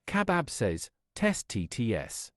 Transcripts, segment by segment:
Kabab says, test TTS.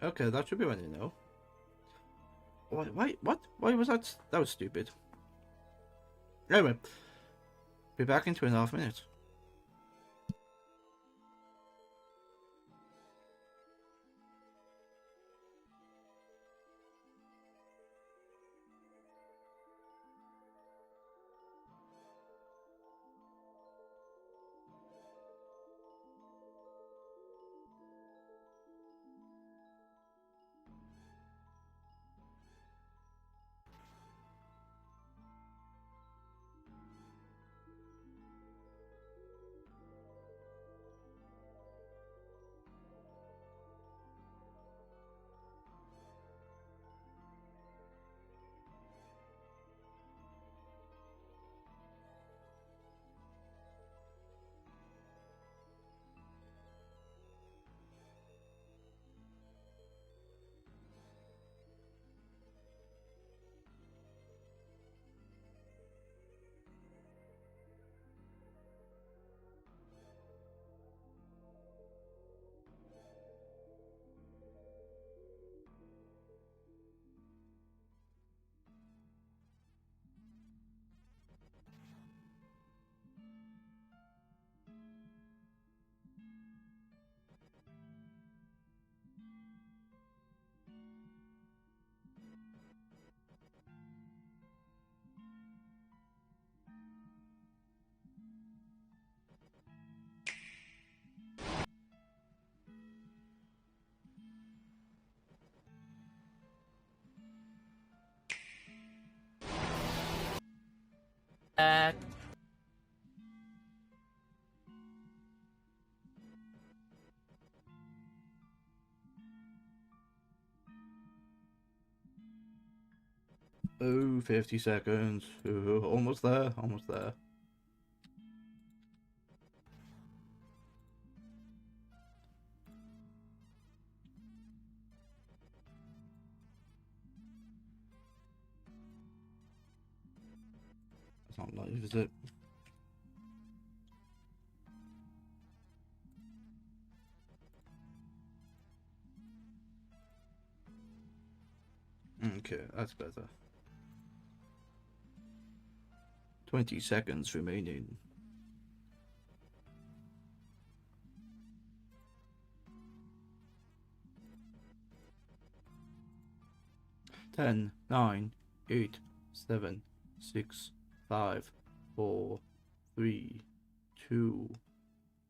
Okay, that should be running now. Why, what? Why was that? That was stupid. Anyway, be back in 2.5 minutes. Uh, 50 seconds. Almost there, almost there. It's not live, is it? Okay, that's better. 20 seconds remaining. Ten, 9, 8, 7, 6, 5, 4, 3, 2,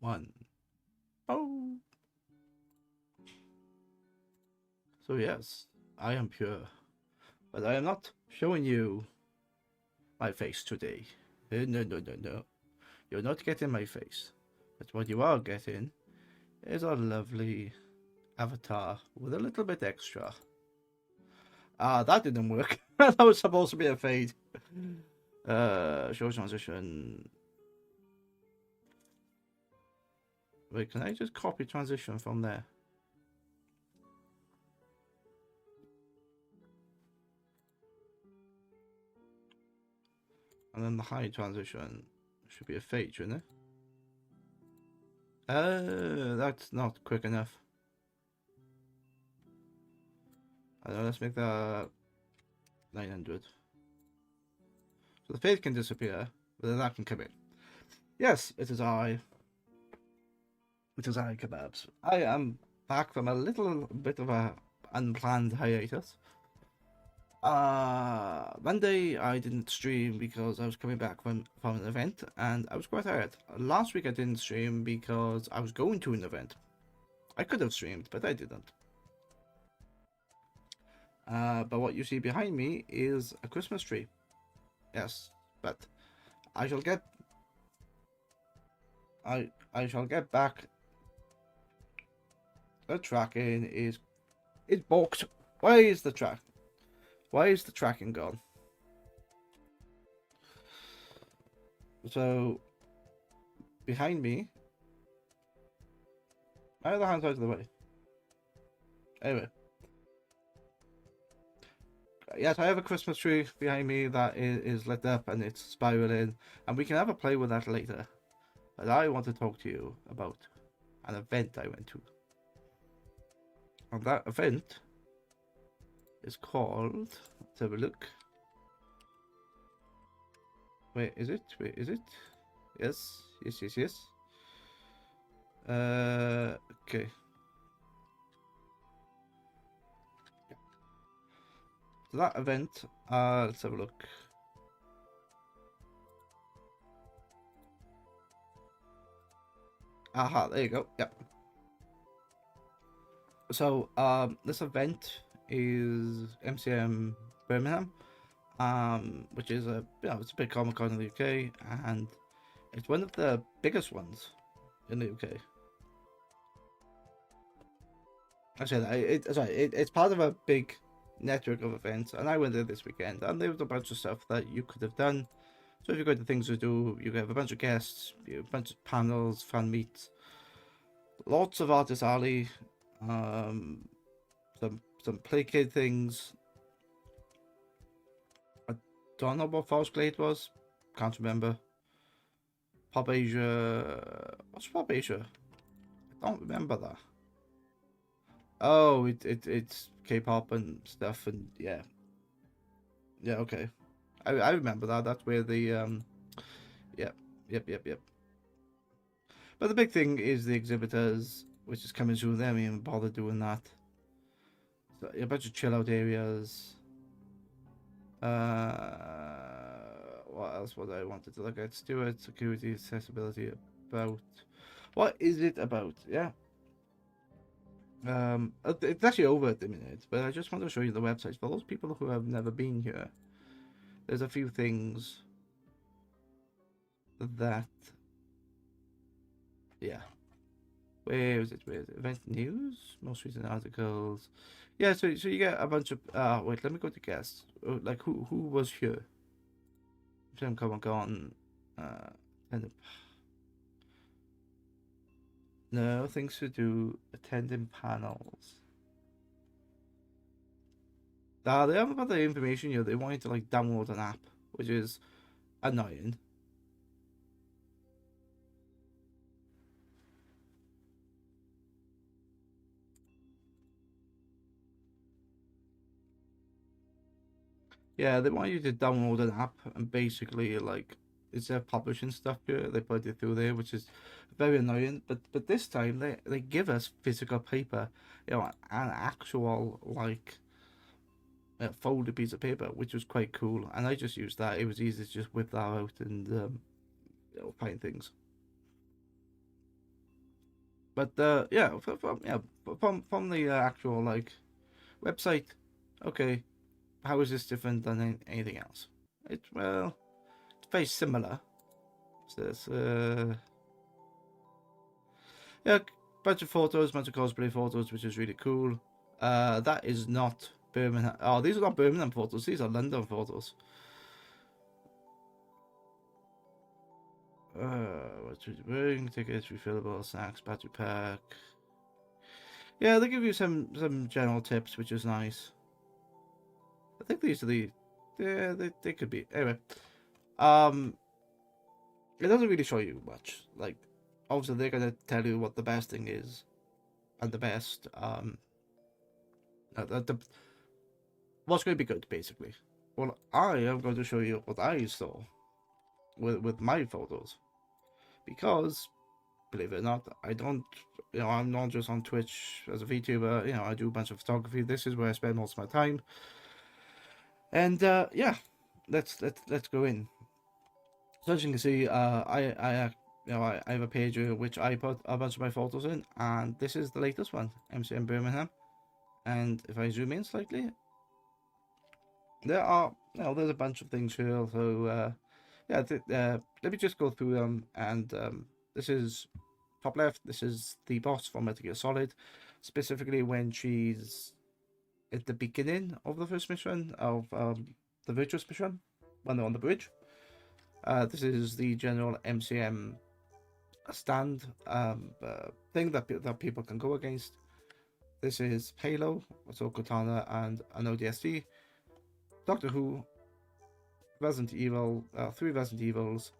1. Oh! So yes, I am pure. But I am not showing you my face today. No. You're not getting my face. But what you are getting is a lovely avatar with a little bit extra. That didn't work. That was supposed to be a fade. Show transition. Wait, can I just copy transition from there? And then the high transition should be a fade, shouldn't it? That's not quick enough. Let's make that 900. So the fade can disappear, but then that can come in. Yes, it is I. It is I, Kebabs. I am back from a little bit of a unplanned hiatus. Monday I didn't stream because I was coming back from an event and I was quite tired. Last week I didn't stream because I was going to an event. I could have streamed, but I didn't. But what you see behind me is a Christmas tree. Yes, but I shall get back. The tracking is booked. Why is the tracking gone? So behind me, my other hand's out of the way. Anyway. Yes, I have a Christmas tree behind me that is lit up and it's spiraling, and we can have a play with that later. But I want to talk to you about an event I went to. And that event is called, let's have a look. Wait, is it? Wait, is it? Yes, yes, yes, yes. Okay. So that event, let's have a look. Aha, there you go. Yep. So, this event is MCM Birmingham, which is it's a big Comic Con in the UK, and it's one of the biggest ones in the UK. I said it's part of a big network of events, and I went there this weekend, and there was a bunch of stuff that you could have done. So if you go to things to do, you have a bunch of guests, a bunch of panels, fan meets, lots of artist alley, some play kid things. I don't know what Forest Glade was, can't remember. Pop Asia, what's Pop Asia? I don't remember that. Oh, it's K-pop and stuff, and yeah, okay. I remember that. That's where the yep. But the big thing is the exhibitors, which is coming soon. They haven't even bothered doing that. So a bunch of chill out areas. What else was I wanted to look at? Steward, security, accessibility. About what is it about? Yeah. It's actually over at the minute, but I just want to show you the websites for those people who have never been here. There's a few things that, yeah. Where is it? Event news, most recent articles. Yeah, so you get a bunch of. Wait, let me go to guests. Like who was here? Sam Comic Con. And no things to do. Attending panels. They haven't got the information here. They want you to like download an app, which is annoying. Yeah, they want you to download an app and basically like instead of publishing stuff here, they put it through there, which is very annoying. But this time they give us physical paper, an actual like folded piece of paper, which was quite cool. And I just used that. It was easy to just whip that out and find things. But yeah, from the actual like website, okay, how is this different than anything else? It's very similar. So it's yeah, bunch of photos, bunch of cosplay photos, which is really cool. That is not Birmingham. Oh, these are not Birmingham photos. These are London photos. What you bring? Tickets, refillable snacks, battery pack. Yeah, they give you some general tips, which is nice. I think these are the. Yeah, they could be. Anyway, it doesn't really show you much. Like, obviously, they're gonna tell you what the best thing is, and the best what's going to be good, basically. Well, I am going to show you what I saw with my photos, because believe it or not, I don't. I'm not just on Twitch as a VTuber. I do a bunch of photography. This is where I spend most of my time. And yeah, let's go in. So as you can see, I have a page which I put a bunch of my photos in, and this is the latest one, MCM Birmingham. And if I zoom in slightly, there's a bunch of things here. So yeah, let me just go through them. And this is top left. This is the boss from Metal Gear Solid, specifically when she's at the beginning of the first mission of the Virtuous mission when they're on the bridge. This is the general MCM stand thing that people can go against. This is Halo, so Cortana and an ODST, Doctor Who, Resident Evil, 3 Resident Evils,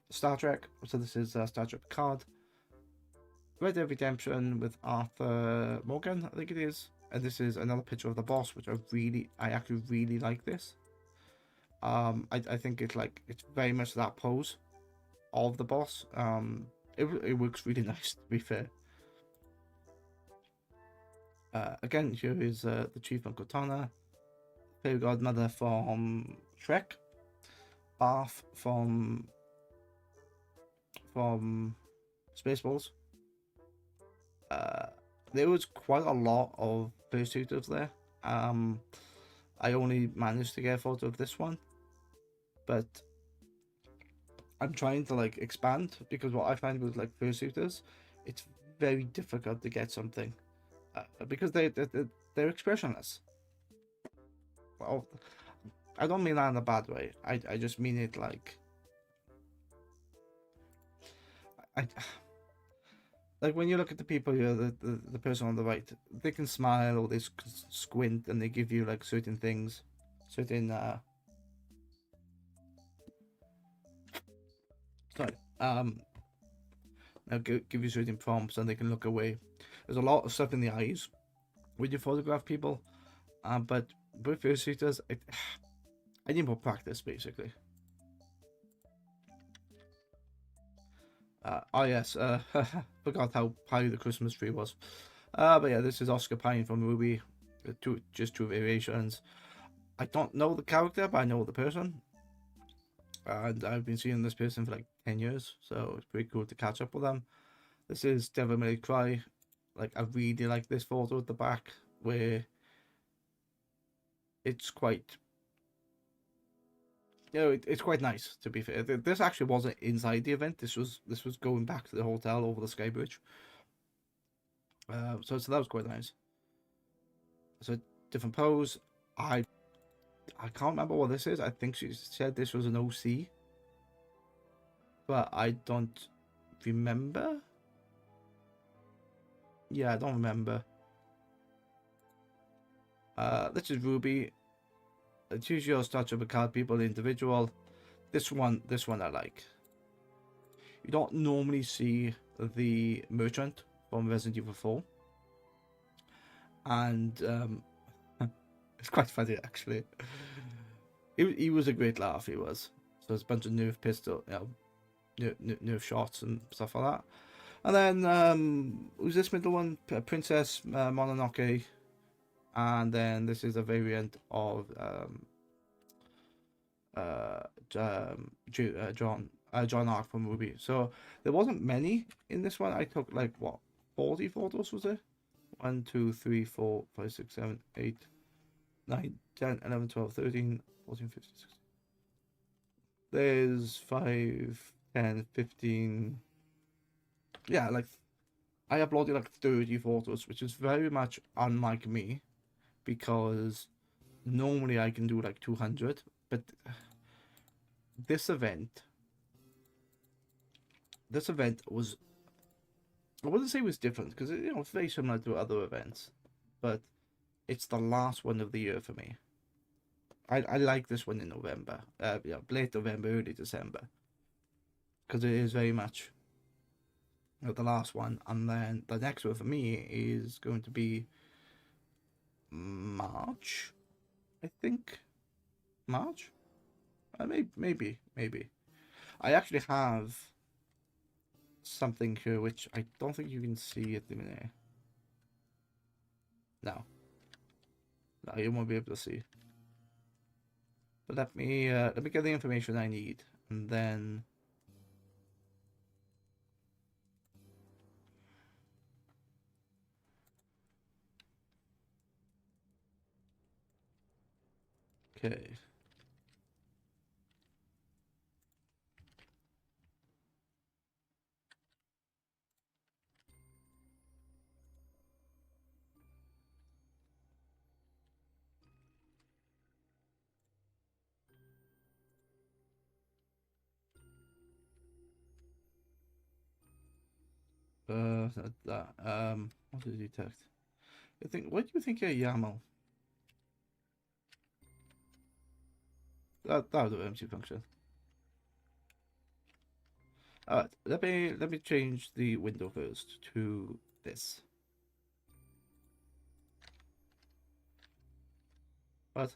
Star Trek, so this is Star Trek Picard, Red Dead Redemption with Arthur Morgan, I think it is, and this is another picture of the boss, which I actually really like this. I think it's very much that pose of the boss. It works really nice, to be fair. Again, here is the Chief from Cortana, Fairy Godmother from Shrek, Bath from Spaceballs. There was quite a lot of fursuiters there. I only managed to get a photo of this one, but I'm trying to like expand, because what I find with like fursuiters, it's very difficult to get something because they're expressionless. Well, I don't mean that in a bad way. I just mean it like I like when you look at the people here, the person on the right, they can smile or they squint and they give you like certain things, certain sorry give you certain prompts and they can look away. There's a lot of stuff in the eyes when you photograph people, but with fursuiters, I need more practice basically. Oh yes, forgot how high the Christmas tree was. But yeah, this is Oscar Pine from RWBY. Just two variations. I don't know the character, but I know the person. And I've been seeing this person for like 10 years, so it's pretty cool to catch up with them. This is Devil May Cry. Like, I really like this photo at the back, where it's quite... it's quite nice, to be fair. This actually wasn't inside the event. This was going back to the hotel over the Sky Bridge. So that was quite nice. So different pose. I can't remember what this is. I think she said this was an OC, but I don't remember. Yeah, I don't remember. This is Ruby. Choose your starter of card people individual. This one I like. You don't normally see the merchant from Resident Evil 4, and it's quite funny actually. He was a great laugh. He was. So there's a bunch of Nerf pistol, Nerf shots and stuff like that. And then who's this middle one? Princess Mononoke. And then this is a variant of John Arc from RWBY. So there wasn't many in this one. I took like what, 40 photos was there? 1, 2, 3, 4, 5, 6, 7, 8, 9, 10, 11, 12, 13, 14, 15, 16. There's 5, 10, 15. Yeah, like I uploaded like 30 photos, which is very much unlike me, because normally I can do like 200, but this event was, I wouldn't say it was different, because it's very similar to other events, but it's the last one of the year for me. I like this one in November, late November, early December, because it is very much the last one, and then the next one for me is going to be March, I think. March? Maybe. I actually have something here which I don't think you can see at the minute. No, you won't be able to see. But let me get the information I need, and then okay. What did he detect? What do you think of YAML? That was an empty function. Alright, let me change the window first to this. What?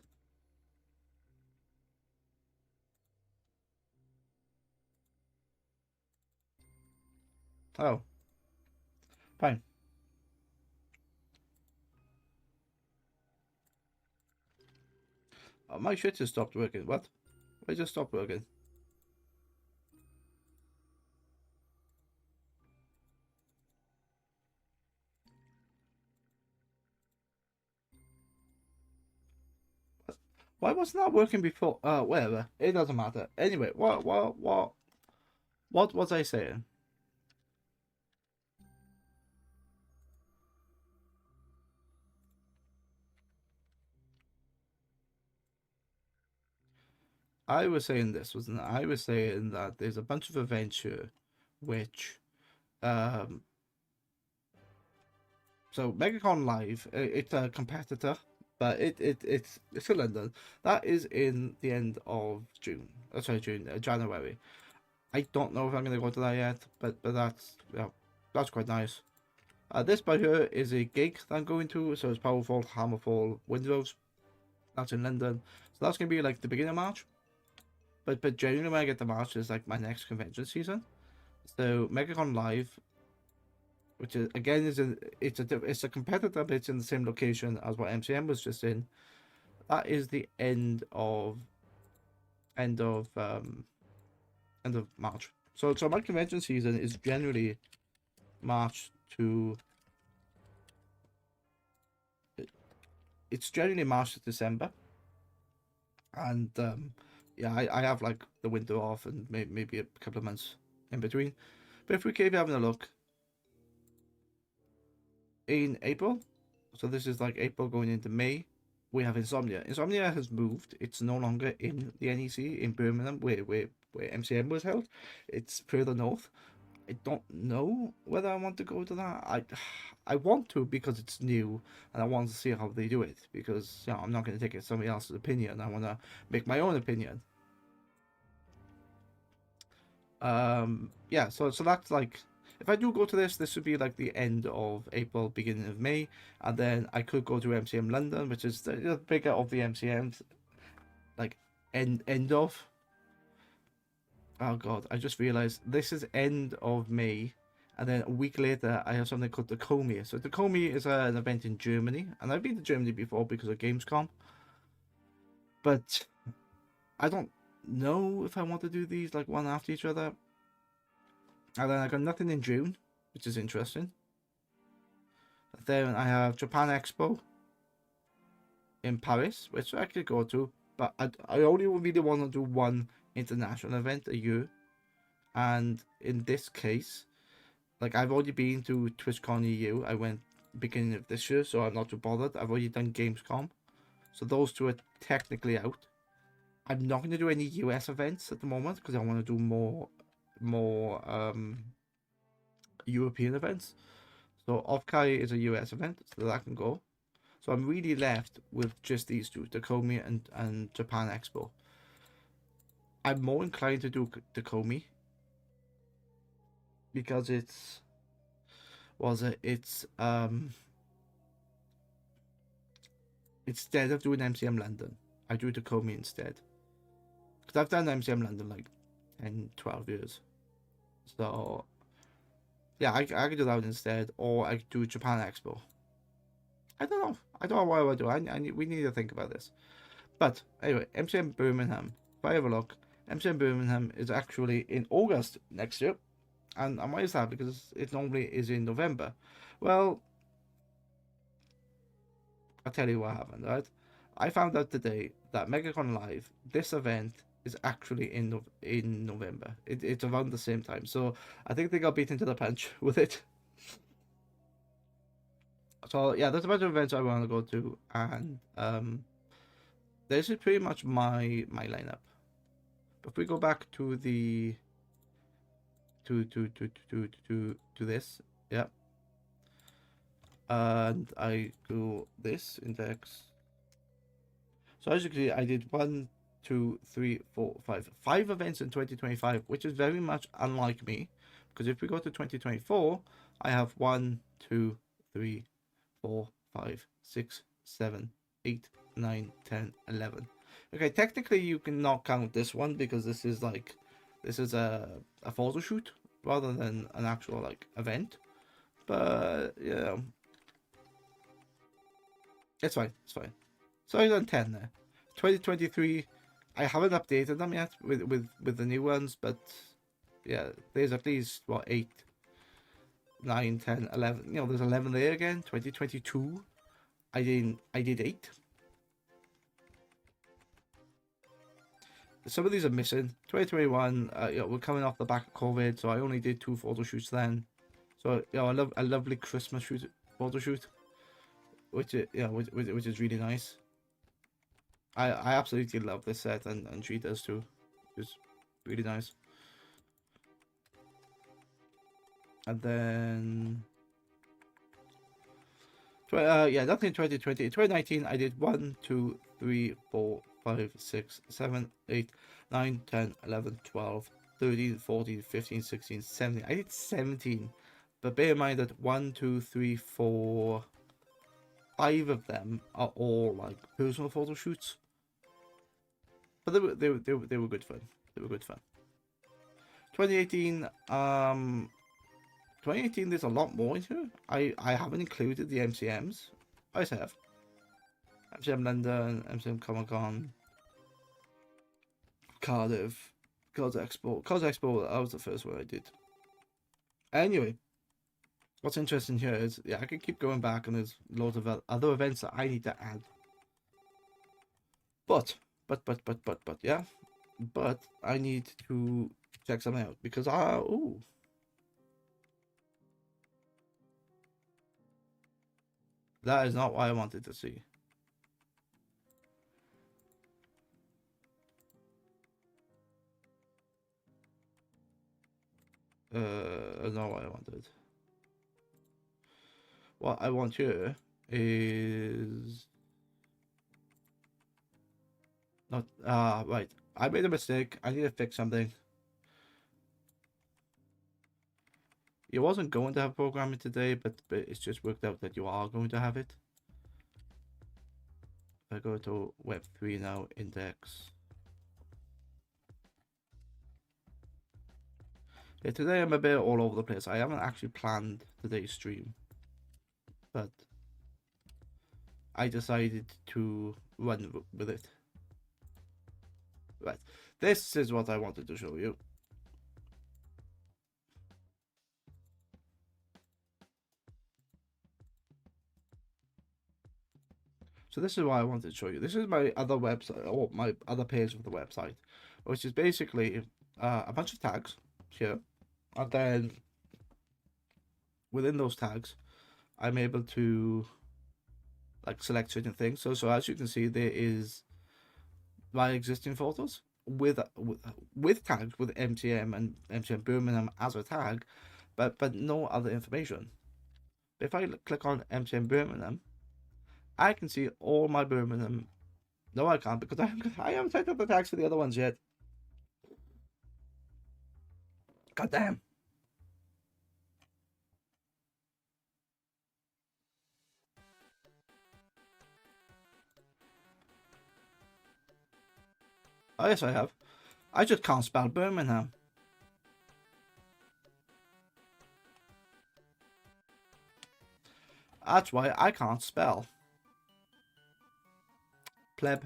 Oh, fine. Oh, my shit just stopped working. What? Why just stopped working? Why wasn't that working before? Whatever. It doesn't matter. Anyway, what was I saying? I was saying this, wasn't I? I was saying that there's a bunch of events here, which, um, so MegaCon Live, it's a competitor, but it's in London. That is in the end of June. Sorry, June, January. I don't know if I'm gonna go to that yet, but that's, yeah, that's quite nice. This by here is a gig that I'm going to, so it's Powerful, Hammerfall, Windows. That's in London, so that's gonna be like the beginning of March. But genuinely, when I get to March is like my next convention season. So MegaCon Live, which is again it's a competitor, but it's in the same location as what MCM was just in. That is the end of um end of March. So my convention season is generally March to it's generally March to December, and yeah, I have like the winter off and maybe a couple of months in between. But if we keep having a look in April, so this is like April going into May, we have Insomnia. Insomnia has moved. It's no longer in the NEC in Birmingham, where MCM was held. It's further north. I don't know whether I want to go to that. I want to because it's new and I want to see how they do it, because you know I'm not going to take it somebody else's opinion. I want to make my own opinion. Yeah, so that's like, if I do go to this would be like the end of April, beginning of May, and then I could go to MCM London, which is the bigger of the MCMs, like end of. Oh god, I just realized this is end of May, and then a week later I have something called the Komi. So the Komi is an event in Germany, and I've been to Germany before because of Gamescom, but I don't know if I want to do these like one after each other. And then I got nothing in June, which is interesting. Then I have Japan Expo in Paris, which I could go to, but I only really want to do one international event a year. And in this case, like I've already been to TwitchCon EU. I went beginning of this year, so I'm not too bothered. I've already done Gamescom, so those two are technically out. I'm not going to do any US events at the moment because I want to do more European events. So Offkai is a US event, so that can go. So I'm really left with just these two, Takomi and Japan Expo. I'm more inclined to do Takomi because instead of doing MCM London, I do Takomi instead. Because I've done MCM London like 10, 12 years. So yeah, I could do that instead, or I could do Japan Expo. I don't know. I don't know what I would do. We need to think about this. But anyway, MCM Birmingham. If I have a look, MCM Birmingham is actually in August next year. And why is that? Because it normally is in November. Well, I'll tell you what happened, right? I found out today that MegaCon Live, this event, is actually in November. It's around the same time. So I think they got beaten to the punch with it. So yeah, there's a bunch of events I want to go to, and this is pretty much my lineup. If we go back to the to this, yeah, and I go this index. So as you can see, I did 5 events in 2025, which is very much unlike me, because if we go to 2024, I have 1, 2, 3, 4, 5, 6, 7, 8, 9, 10, 11. Okay, technically you cannot count this one because this is a photo shoot rather than an actual like event. But yeah, it's fine. It's fine. So I've done 10 there. 2023, I haven't updated them yet with the new ones, but yeah, there's at least what 8, 9, 10, 11. You know, there's 11 there again. 2022, I did 8. Some of these are missing. 2021, you know, we're coming off the back of COVID, so I only did 2 photo shoots then. So you know, a lovely Christmas photo shoot, which which is really nice. I absolutely love this set, and she does too. It's really nice. And then, yeah, nothing in 2020. In 2019, I did 1, 2, 3, 4, 5, 6, 7, 8, 9, 10, 11, 12, 13, 14, 15, 16, 17. I did 17. But bear in mind that 1, 2, 3, 4, 5 of them are all like personal photo shoots. But they were good fun. They were good fun. 2018, 2018, there's a lot more in here. I haven't included the MCMs. I have. MCM London, MCM Comic Con, Cardiff, Cards Expo. Cards Expo, that was the first one I did. Anyway, what's interesting here is, yeah, I can keep going back and there's loads of other events that I need to add. But, yeah. But I need to check something out because, ooh. That is not what I wanted to see. Not what I wanted. What I want here is not right. I made a mistake. I need to fix something. You wasn't going to have programming today, but it's just worked out that you are going to have it. If I go to Web3 now, index. Yeah, today I'm a bit all over the place. I haven't actually planned today's stream, but I decided to run with it. Right, this is what I wanted to show you. So this is what I wanted to show you. This is my other website, or my other page of the website, which is basically a bunch of tags here, and then within those tags, I'm able to like select certain things. So as you can see, there is my existing photos with tags with MCM and MCM Birmingham as a tag, but no other information. If I click on MCM Birmingham, I can see all my Birmingham. No, I can't because I haven't set up the tags for the other ones yet. God damn. Oh, yes, I have. I just can't spell Birmingham. That's why I can't spell. Pleb.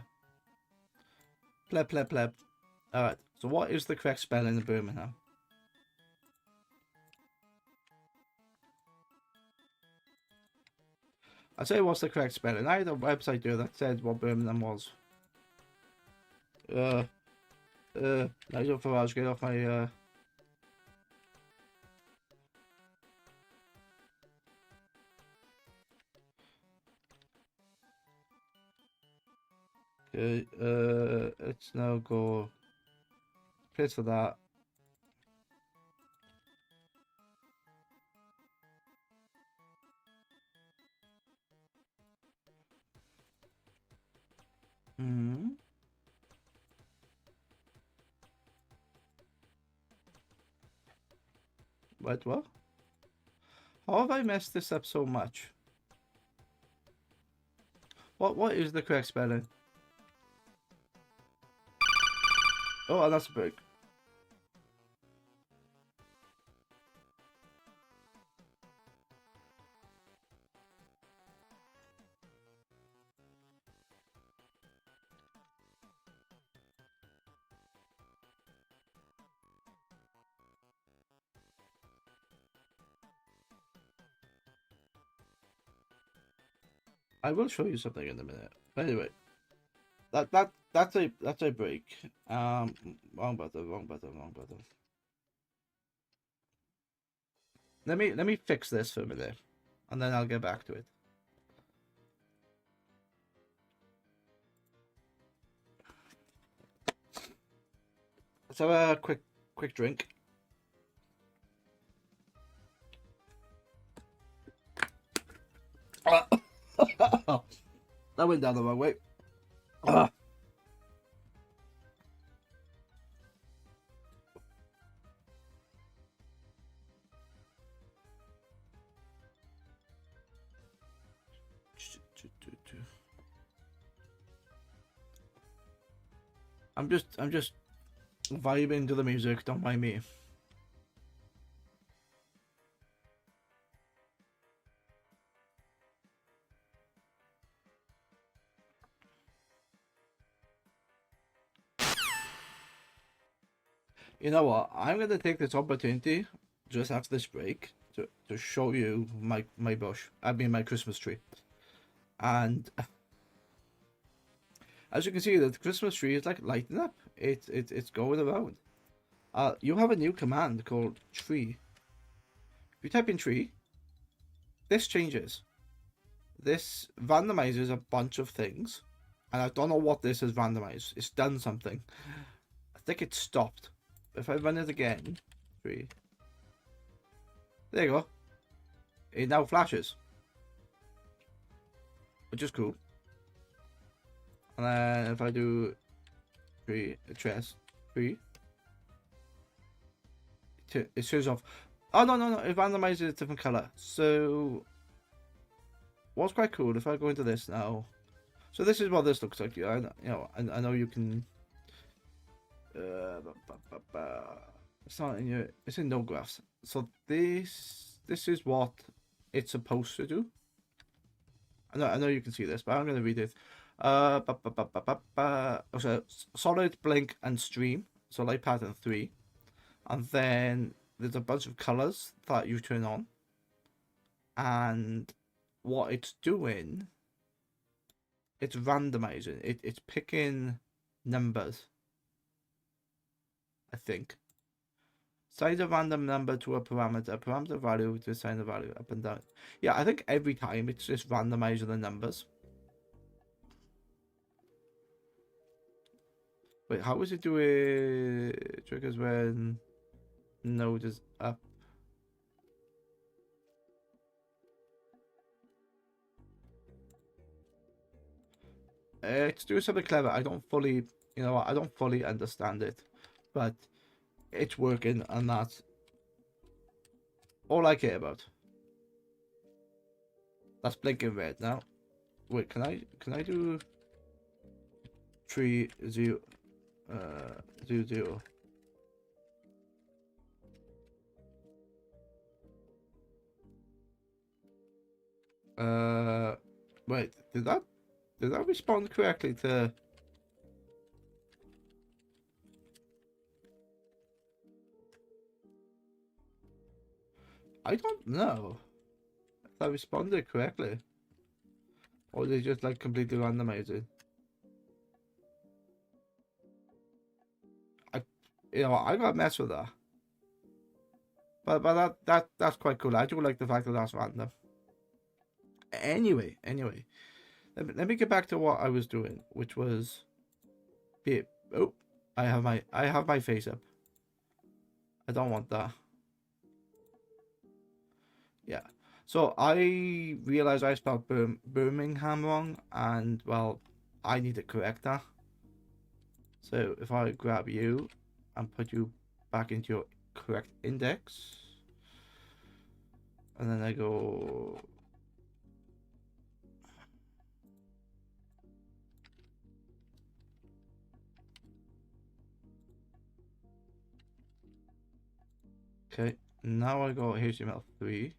Pleb. Alright, so what is the correct spelling of Birmingham? I'll tell you what's the correct spelling. I had a website there that said what Birmingham was. Nigel Farage, get off my, Okay, let's now go place for that. Wait, what? How have I messed this up so much? What is the correct spelling? Oh, that's a break. I will show you something in a minute. But anyway, that's a break. Wrong button, wrong button, wrong button. Let me fix this for a minute, and then I'll get back to it. Let's have a quick drink. That went down the wrong way. I'm just vibing to the music. Don't mind me. You know what? I'm gonna take this opportunity just after this break to show you my bush. I mean my Christmas tree. And as you can see, the Christmas tree is like lighting up. It's going around. You have a new command called tree. If you type in tree, this changes. This randomizes a bunch of things, and I don't know what this has randomized. It's done something. I think it stopped. If I run it again, tree. There you go. It now flashes, which is cool. And then if I do tree, chest, tree, it shows off. Oh no! It randomizes a different color. So what's quite cool if I go into this now. So this is what this looks like. I know you can. It's not in your. It's in no graphs. So this is what it's supposed to do. I know you can see this, but I'm gonna read it. So solid, blink, and stream. So light pattern 3, and then there's a bunch of colors that you turn on, and what it's doing, it's randomizing. It's picking numbers. I think. Assign a random number to a parameter value to assign the value up and down. Yeah, I think every time it's just randomizing the numbers. Wait, how is it doing triggers when node is up? It's doing something clever. I don't fully, I don't fully understand it, but it's working, and that's all I care about. That's blinking red now. Wait, can I do 3 0 0 0? Wait, did that respond correctly to? I don't know if I responded correctly, or they just like completely randomized. I got mess with that, but that's quite cool. I do like the fact that that's random. Anyway, let me get back to what I was doing, which was, oh, I have my face up. I don't want that. Yeah. So I realized I spelled Birmingham wrong, and well, I need to correct that. So if I grab you and put you back into your correct index, and then I go Okay, now I go HTML3.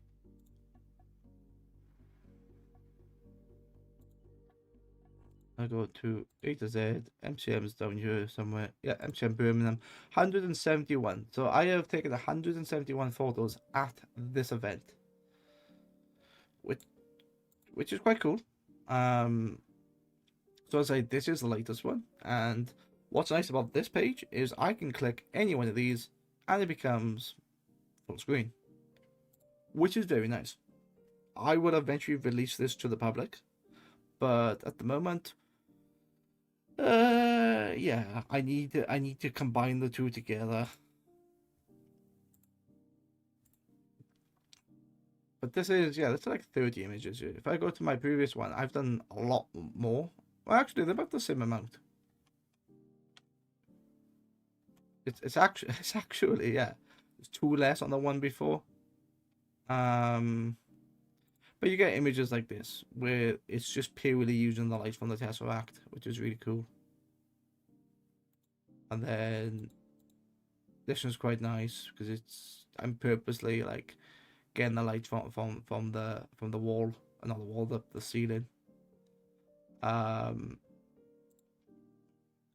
I go to A to Z. MCM's down here somewhere. Yeah, MCM Birmingham. 171. So I have taken 171 photos at this event, which is quite cool. So I say this is the latest one, and what's nice about this page is I can click any one of these, and it becomes full screen, which is very nice. I will eventually release this to the public, but at the moment, yeah, I need to combine the two together. But this is, yeah, that's like 30 images here. If I go to my previous one, I've done a lot more. Well, actually, they're about the same amount. It's actually yeah, it's two less on the one before. But you get images like this where it's just purely using the light from the Tesseract, which is really cool. And then this one's quite nice because I'm purposely like getting the light from the wall, not the wall, the ceiling.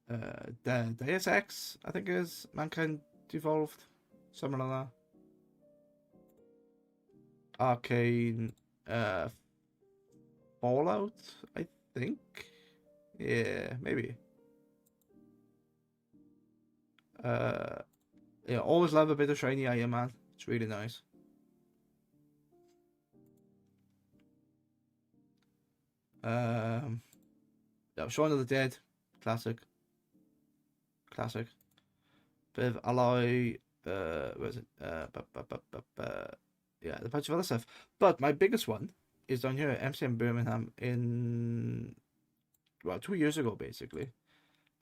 The Deus Ex, I think is Mankind Devolved, something like that. Arcane, Fallout, I think. Yeah, maybe. Yeah, always love a bit of shiny Iron Man. It's really nice. Yeah, Shaun of the Dead, classic. Bit of Alloy, where is it? Yeah, a bunch of other stuff. But my biggest one is down here at MCM Birmingham in, well, 2 years ago, basically.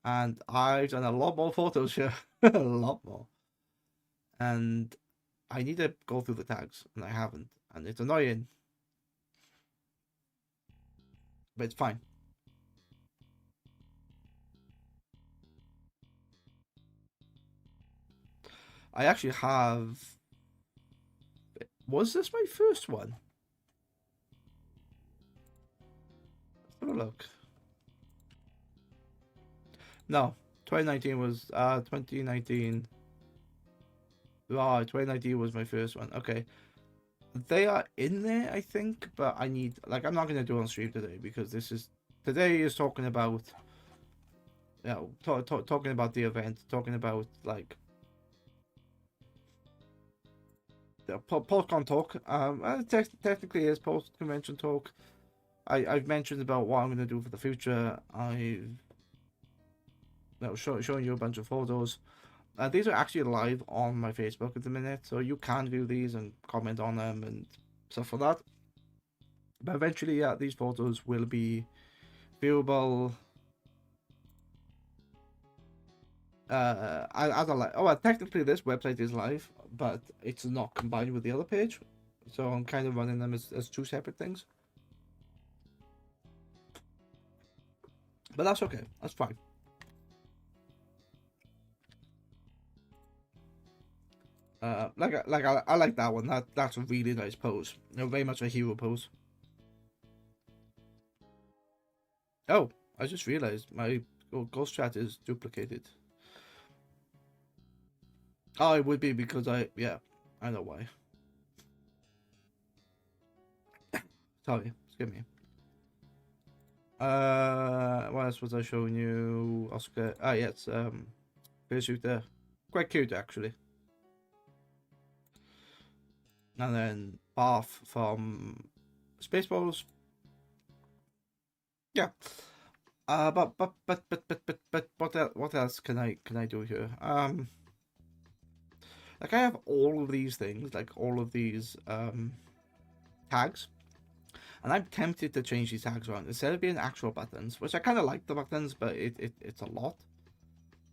And I've done a lot more photos here. A lot more. And I need to go through the tags, and I haven't. And it's annoying. But it's fine. I actually have. Was this my first one? Let's have a look. No, 2019 was 2019. Oh, 2019 was my first one. Okay, they are in there, I think, but I need, like, I'm not gonna do it on stream today because today is talking about, you know, talking about the event, talking about like the post-con talk. Technically is post-convention talk. I've mentioned about what I'm gonna do for the future. Showing you a bunch of photos. These are actually live on my Facebook at the minute, so you can view these and comment on them and stuff like that. But eventually, yeah, these photos will be viewable. As a live. Oh, well, technically this website is live, but it's not combined with the other page, so I'm kind of running them as two separate things. But that's okay. That's fine. I like that one. That's a really nice pose. You know, very much a hero pose. Oh, I just realized my ghost chat is duplicated. Oh, it would be because yeah, I know why. Sorry, excuse me. What else was I showing you? Oscar. Ah, yeah, it's Fursuit there. Quite cute actually. And then Bath from Spaceballs. Yeah. But what else can I do here? Like I have all of these things, like all of these tags, and I'm tempted to change these tags around instead of being actual buttons, which I kind of like the buttons, but it's a lot.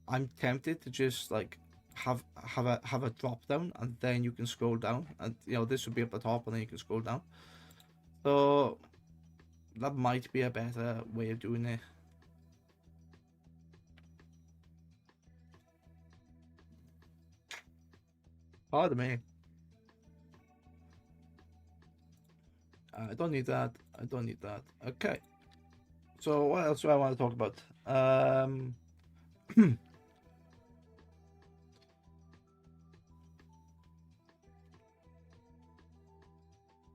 I'm tempted to just like have a drop down, and then you can scroll down, and you know this would be at the top, and then you can scroll down. So that might be a better way of doing it. Pardon me. I don't need that. I don't need that. Okay. So what else do I want to talk about?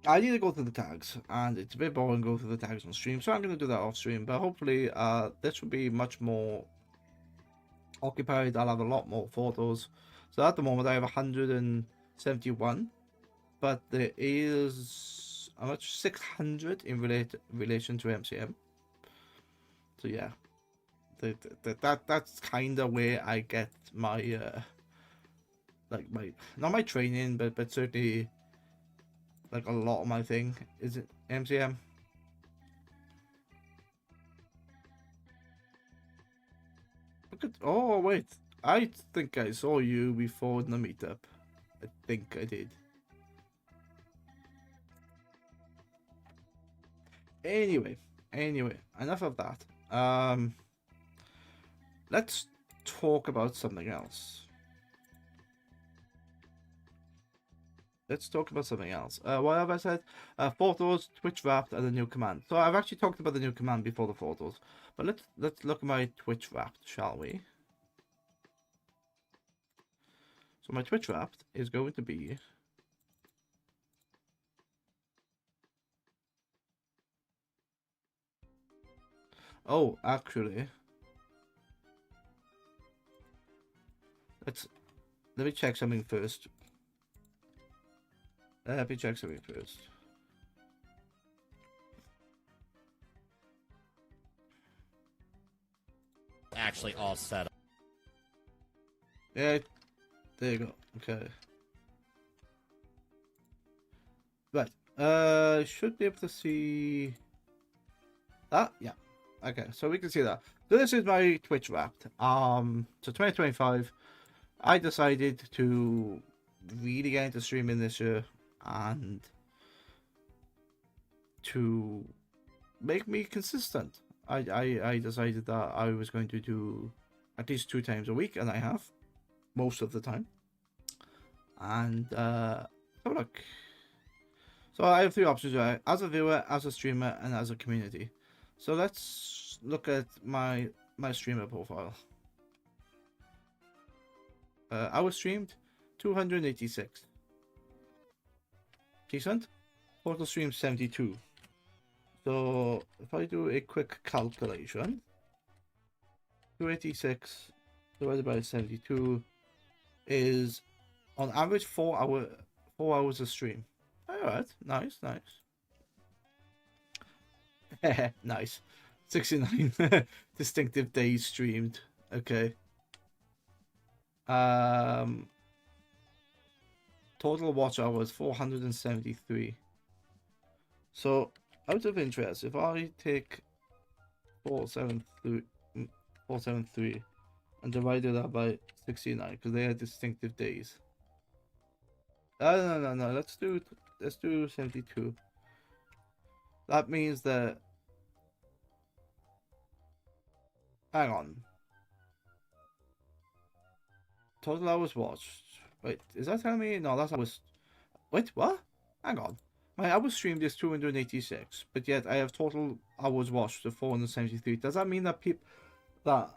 I need to go through the tags, and it's a bit boring going through the tags on stream, so I'm going to do that off stream. But hopefully, this will be much more occupied. I'll have a lot more photos. So at the moment, I have 171, but there is how much 600 in relation to MCM. So yeah, that's kind of where I get my like my not my training, but certainly like a lot of my thing is it MCM. Look at, oh wait, I think I saw you before in the meetup. I think I did. Anyway, enough of that. Let's talk about something else. What have I said? Photos, Twitch Wrapped, and the new command. So I've actually talked about the new command before the photos, but let's look at my Twitch Wrapped, shall we? So my Twitch Wrapped is going to be actually, let me check something first. Actually all set up. Yeah, there you go. Okay. Right. Should be able to see that. Yeah. Okay, so we can see that. So this is my Twitch Wrapped. So 2025, I decided to really get into streaming this year and to make me consistent. I decided that I was going to do at least 2 times a week, and I have most of the time. And have a look. So I have 3 options, right? As a viewer, as a streamer, and as a community. So let's look at my streamer profile. I was streamed 286. Decent. Total stream 72. So if I do a quick calculation, 286 divided by 72 is on average 4 hours of stream. Alright, nice. Nice. 69 distinctive days streamed. Okay. Total watch hours 473. So out of interest, if I take 473 and divide that by 69, because they are distinctive days. No. Let's do 72. That means that. Hang on. Total hours watched. Wait, is that telling me? No, that's hours. Wait, what? Hang on. My hours streamed is 286, but yet I have total hours watched of 473. Does that mean that people are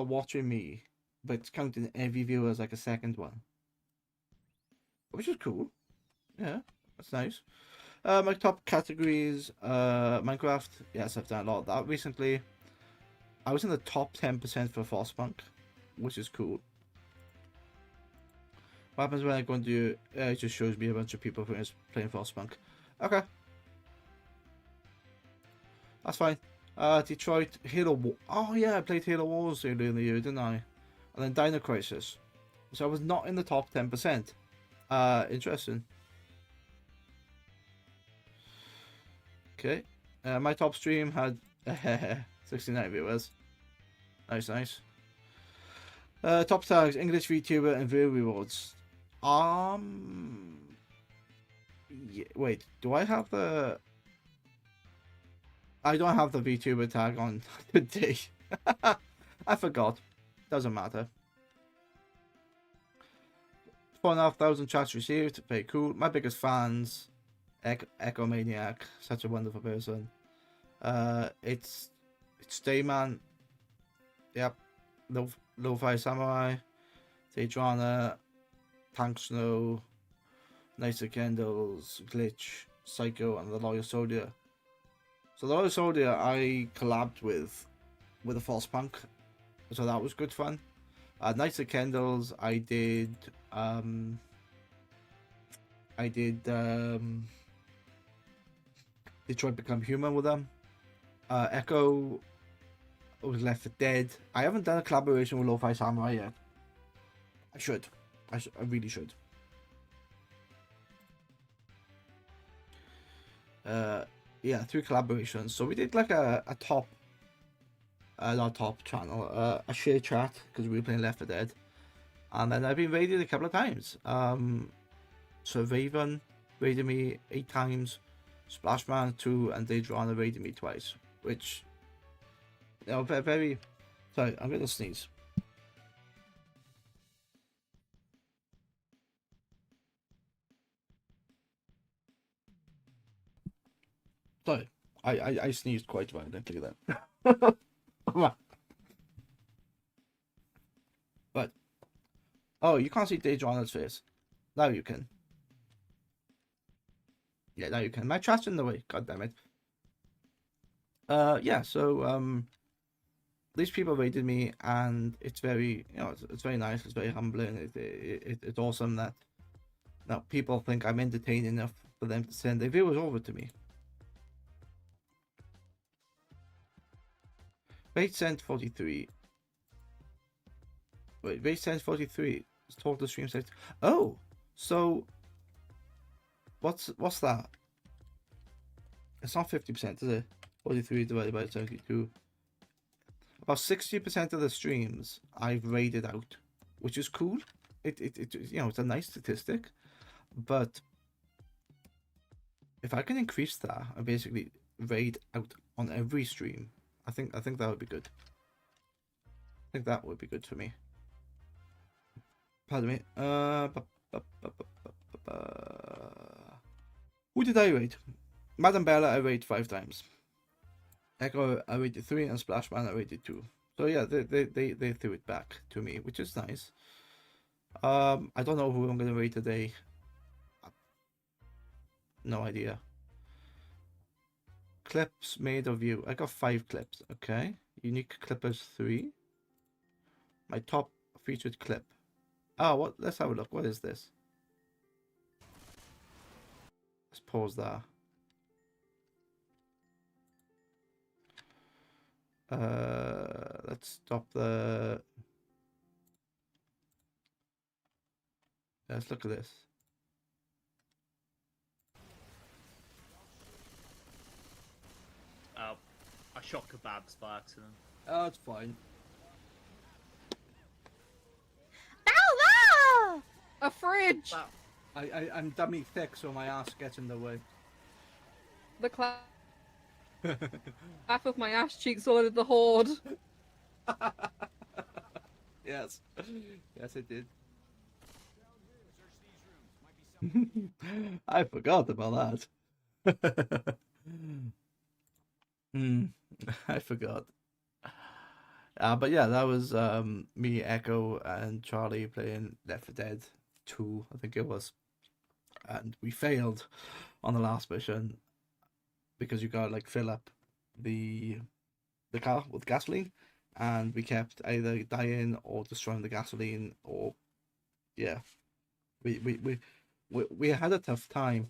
watching me, but it's counting every viewer as like a second one? Which is cool. Yeah, that's nice. My top categories, Minecraft. Yes, I've done a lot of that recently. I was in the top 10% for Frostpunk, which is cool. What happens when I go into it just shows me a bunch of people playing Frostpunk. Okay. That's fine. Detroit, Oh yeah, I played Halo Wars earlier in the year, didn't I? And then Dino Crisis. So I was not in the top 10%. Interesting. Okay. My top stream had 69 viewers. Nice. Top tags, English VTuber and view rewards. Yeah, wait, do I have the... I don't have the VTuber tag on today. I forgot. Doesn't matter. 4,500 chats received. Very cool. My biggest fans. Echo Maniac, such a wonderful person. It's Dayman. Yep. Lo-Fi Samurai, Daedrana, Tank Snow, Knights of Candles, Glitch, Psycho, and the Loyal Soldier. So the Loyal Soldier I collabed with a False Punk, so that was good fun. Knights of Candles I did Detroit Become Human with them. Echo was Left 4 Dead. I haven't done a collaboration with Lo-Fi Samurai yet. I should. I really should. Yeah, 3 collaborations. So we did like a top, not top channel, a share chat because we were playing Left 4 Dead, and then I've been raided a couple of times. So Raven raided me 8 times, Splashman 2, and Daedrana raided me twice, which, you know, very. Sorry, I'm gonna sneeze. Sorry, I sneezed quite violently then. But oh, you can't see Daedrana's face. Now you can. Yeah, now you can. My chat's in the way. God damn it. Yeah. So these people rated me, and it's very, you know, it's very nice. It's very humbling. It's awesome that now people think I'm entertaining enough for them to send their viewers over to me. Rate sent 43. Wait, rate sent 43. Total stream set. Oh, so what's that? It's not 50%, is it? 43 divided by 72. About 60% of the streams I've raided out, which is cool. It you know, it's a nice statistic, but if I can increase that and basically raid out on every stream, I think that would be good. I think that would be good for me. Pardon me. Who did I raid? Madam Bella I raid 5 times. Echo I rated 3, and Splashman I rated 2. So yeah, they threw it back to me, which is nice. I don't know who I'm gonna raid today. No idea. Clips made of you. I got 5 clips. Okay. Unique clippers 3. My top featured clip. Oh, what? Let's have a look. What is this? Let's pause that. Let's stop the. Let's look at this. Oh, I shot kebabs by accident. Oh, it's fine. A fridge! I'm dummy thick, so my ass gets in the way. The clap of my ass cheeks ordered the horde. Yes. Yes, it did. I forgot about that. I forgot. But yeah, that was me, Echo, and Charlie playing Left 4 Dead 2, I think it was. And we failed on the last mission because you gotta like fill up the car with gasoline, and we kept either dying or destroying the gasoline, or yeah, we had a tough time.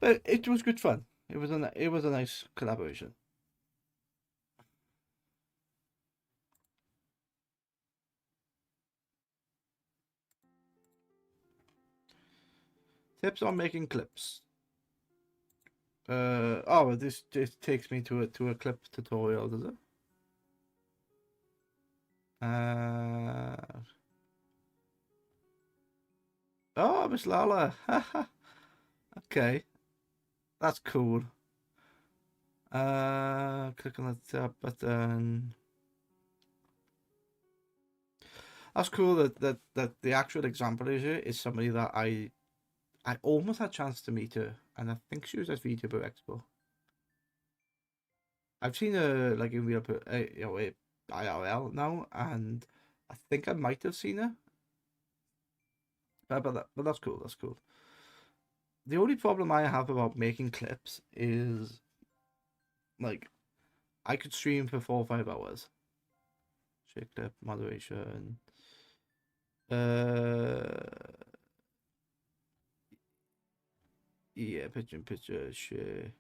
But it was good fun. It was a nice collaboration. Tips on making clips. Oh, this just takes me to a clip tutorial, does it? Oh, Miss Lala. Okay, that's cool. Click on the top button. That's cool that the actual example is somebody that I almost had a chance to meet her, and I think she was at VTuber Expo. I've seen her like in real, IRL now, and I think I might have seen her. But that's cool. That's cool. The only problem I have about making clips is, like, I could stream for 4 or 5 hours. Share clip moderation. Yeah, picture in picture share.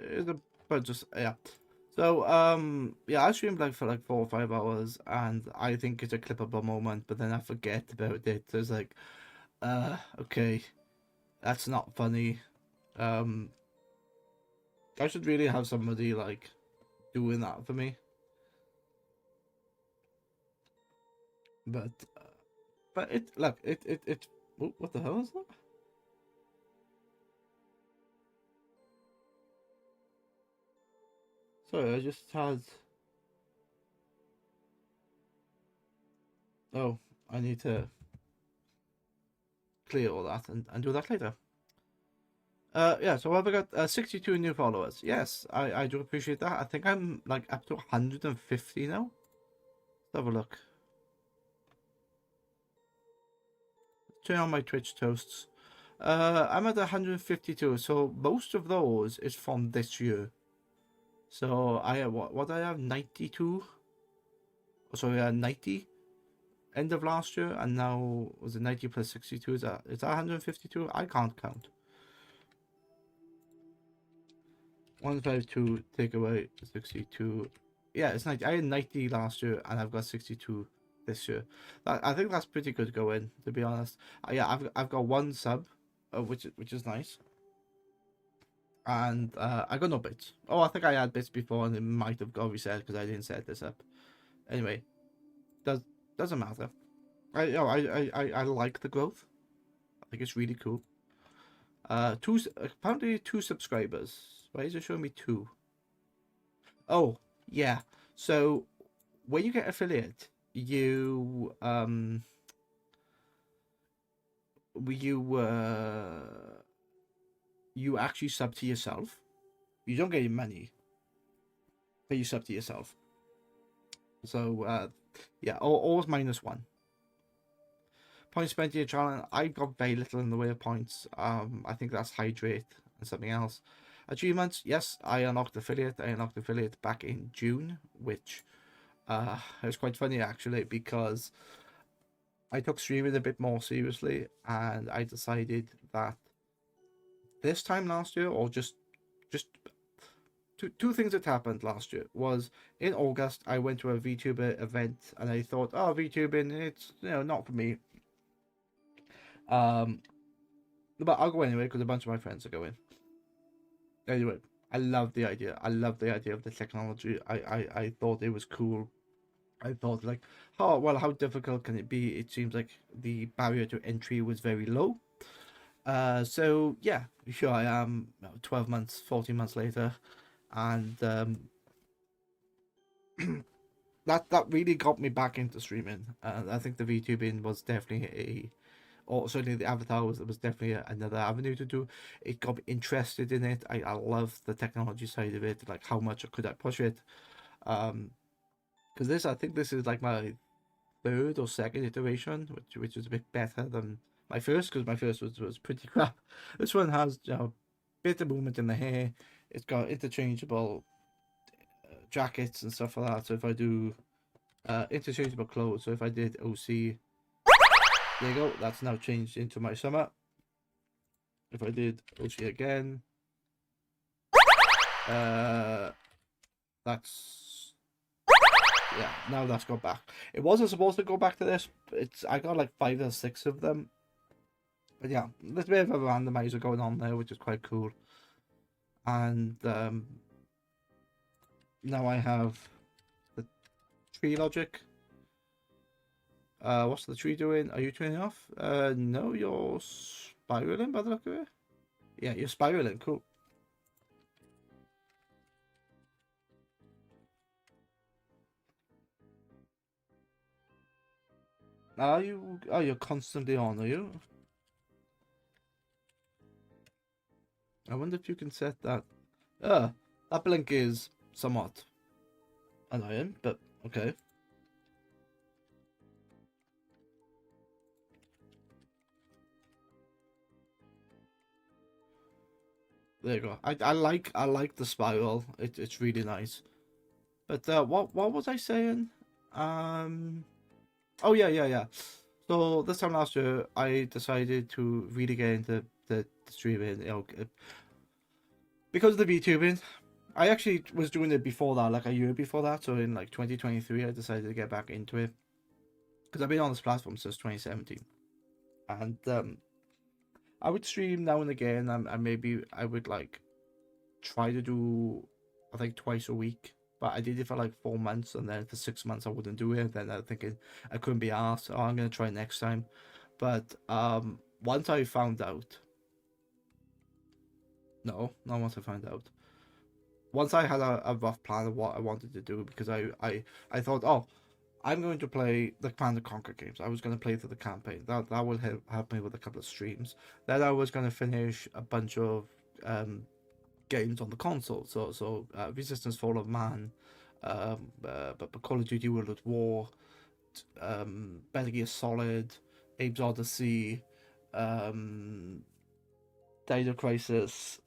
It's a bunch of yeah. So yeah, I streamed like for like 4 or 5 hours, and I think it's a clippable moment, but then I forget about it. It's like, okay, that's not funny. I should really have somebody like doing that for me. But it look it. Oh, what the hell is that? Sorry, I just had. Oh, I need to clear all that and do that later. Yeah, so I've got 62 new followers. Yes, I do appreciate that. I think I'm like up to 150 now. Let's have a look. Turn on my Twitch toasts. I'm at 152, so most of those is from this year. So I have what I have 92. Sorry, 90 end of last year, and now was it 90 plus 62? Is that 152? I can't count. 152 take away 62. Yeah, it's 90. I had 90 last year, and I've got 62 this year. I think that's pretty good going, to be honest. Yeah, I've got 1 sub, which is nice. And I got no bits. Oh, I think I had bits before, and it might have got reset because I didn't set this up. Anyway, doesn't matter. I like the growth. I think it's really cool. Apparently 2 subscribers. Why is it showing me 2? Oh, yeah. So when you get affiliate, you you actually sub to yourself. You don't get any money, but you sub to yourself. So yeah, always -1. Points spent in your channel. I got very little in the way of points. I think that's hydrate and something else. Achievements, yes, I unlocked affiliate. I unlocked affiliate back in June, which it was quite funny actually, because I took streaming a bit more seriously, and I decided that this time last year, or just two things that happened last year was in August I went to a VTuber event, and I thought, oh, VTubing, it's not for me. But I'll go anyway because a bunch of my friends are going. Anyway, I love the idea. I love the idea of the technology. I thought it was cool. I thought like, oh well, how difficult can it be? It seems like the barrier to entry was very low. So yeah, here I am, 12 months, 14 months later, and that really got me back into streaming. I think the VTubing was definitely or certainly the Avatar was definitely another avenue to do. It got me interested in it. I love the technology side of it, like how much could I push it. Because I think this is like my 3rd or 2nd iteration, which is a bit better than my first, because my first was pretty crap. This one has bit of movement in the hair. It's got interchangeable jackets and stuff like that. So if I do interchangeable clothes, so if I did OC, there you go, that's now changed into my summer. If I did OC again, that's yeah, now that's got back. It wasn't supposed to go back to this. I got like 5 or 6 of them. But yeah, there's a bit of a randomizer going on there, which is quite cool. And now I have the tree logic. What's the tree doing? Are you turning off? No, you're spiraling by the look of it. Yeah, you're spiraling. Cool. Are you? Oh, you're constantly on, are you? I wonder if you can set that. That blink is somewhat annoying, but okay. There you go. I like the spiral. It's really nice. But what was I saying? Oh yeah. So this time last year, I decided to really get into the streaming. You know, because of the VTubing. I actually was doing it before that, like a year before that. So in like 2023, I decided to get back into it because I've been on this platform since 2017, and I would stream now and again, and maybe I would like try to do, I think, twice a week. But I did it for like 4 months, and then for 6 months I wouldn't do it. Then I'm thinking I couldn't be asked. Oh, I'm gonna try next time. But once I found out, no, not once I found out. Once I had a rough plan of what I wanted to do, because I thought, oh, I'm going to play the Command & Conquer games. I was going to play through the campaign. That will help me with a couple of streams. Then I was going to finish a bunch of games on the console. So Resistance: Fall of Man, but Call of Duty World at War, Metal Gear Solid, Abe's Odyssey, Dino Crisis.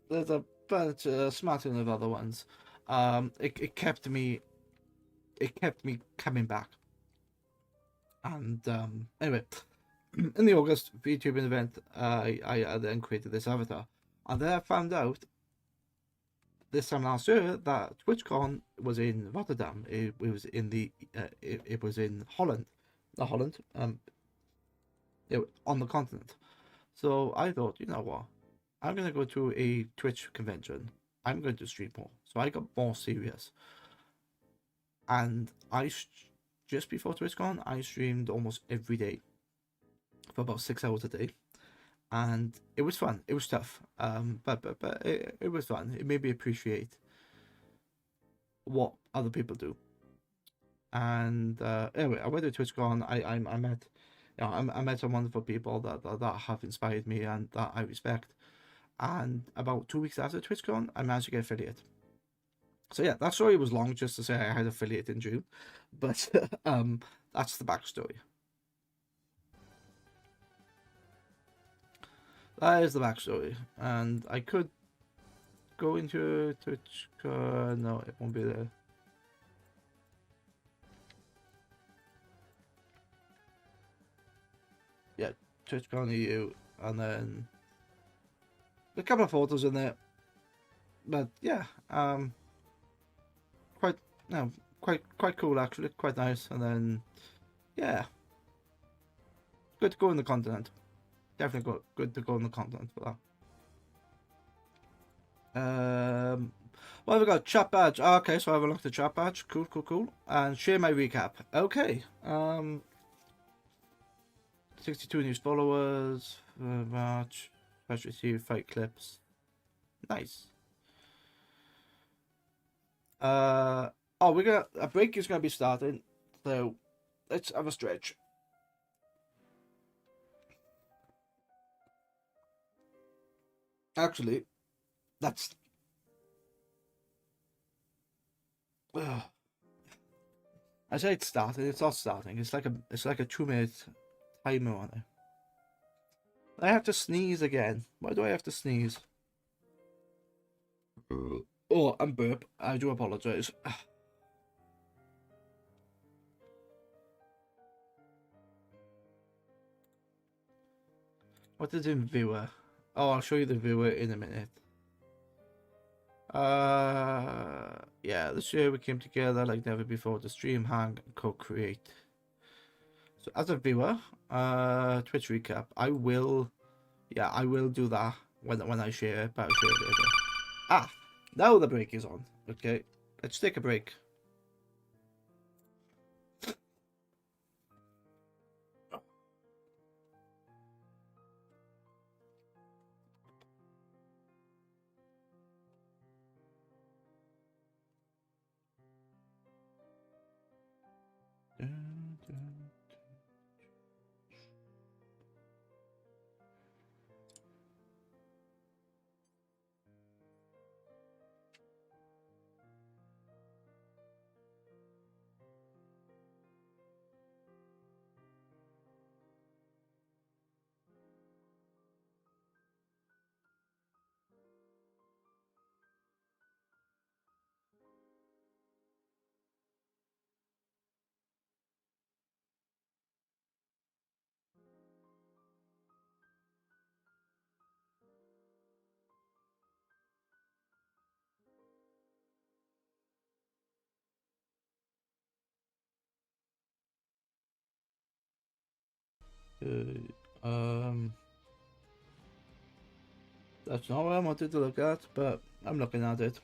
There's a bunch of smattering of other ones. It kept me coming back. And anyway, in the August VTubing event, I then created this avatar, and then I found out this time last year that TwitchCon was in Rotterdam. It was in the it was in Holland, not Holland, on the continent. So I thought, you know what, I'm gonna go to a Twitch convention. I'm going to stream more. So I got more serious, and just before TwitchCon, I streamed almost every day for about 6 hours a day, and it was fun. It was tough, but it was fun. It made me appreciate what other people do. And anyway, I went to TwitchCon. I met, I met some wonderful people that have inspired me and that I respect. And about 2 weeks after TwitchCon, I managed to get affiliate. So yeah, that story was long, just to say I had affiliate in June, but that's the backstory. That is the backstory, and I could go into Twitch. No, it won't be there. Yeah, TwitchCon EU, and then a couple of photos in there. But yeah, quite no, quite cool actually, quite nice. And then yeah, good to go in the continent. Definitely good to go in the continent for that. What have we got? Chat badge. Okay, so I have a look at the chat badge. Cool. And share my recap. Okay. 62 news followers. March. First received 5 clips. Nice. A break is gonna be starting, so let's have a stretch. Actually, that's I say it's starting. It's not starting. It's like a 2-minute timer on it. I have to sneeze again. Why do I have to sneeze? Oh, and burp. I do apologize. What is in viewer? Oh, I'll show you the viewer in a minute. Yeah, this year we came together like never before to stream, hang, and co-create. So as a viewer, Twitch recap. I will do that when I share it, but I'll share it later. Now the break is on. Okay, let's take a break. Um, that's not what I wanted to look at, but I'm looking at it.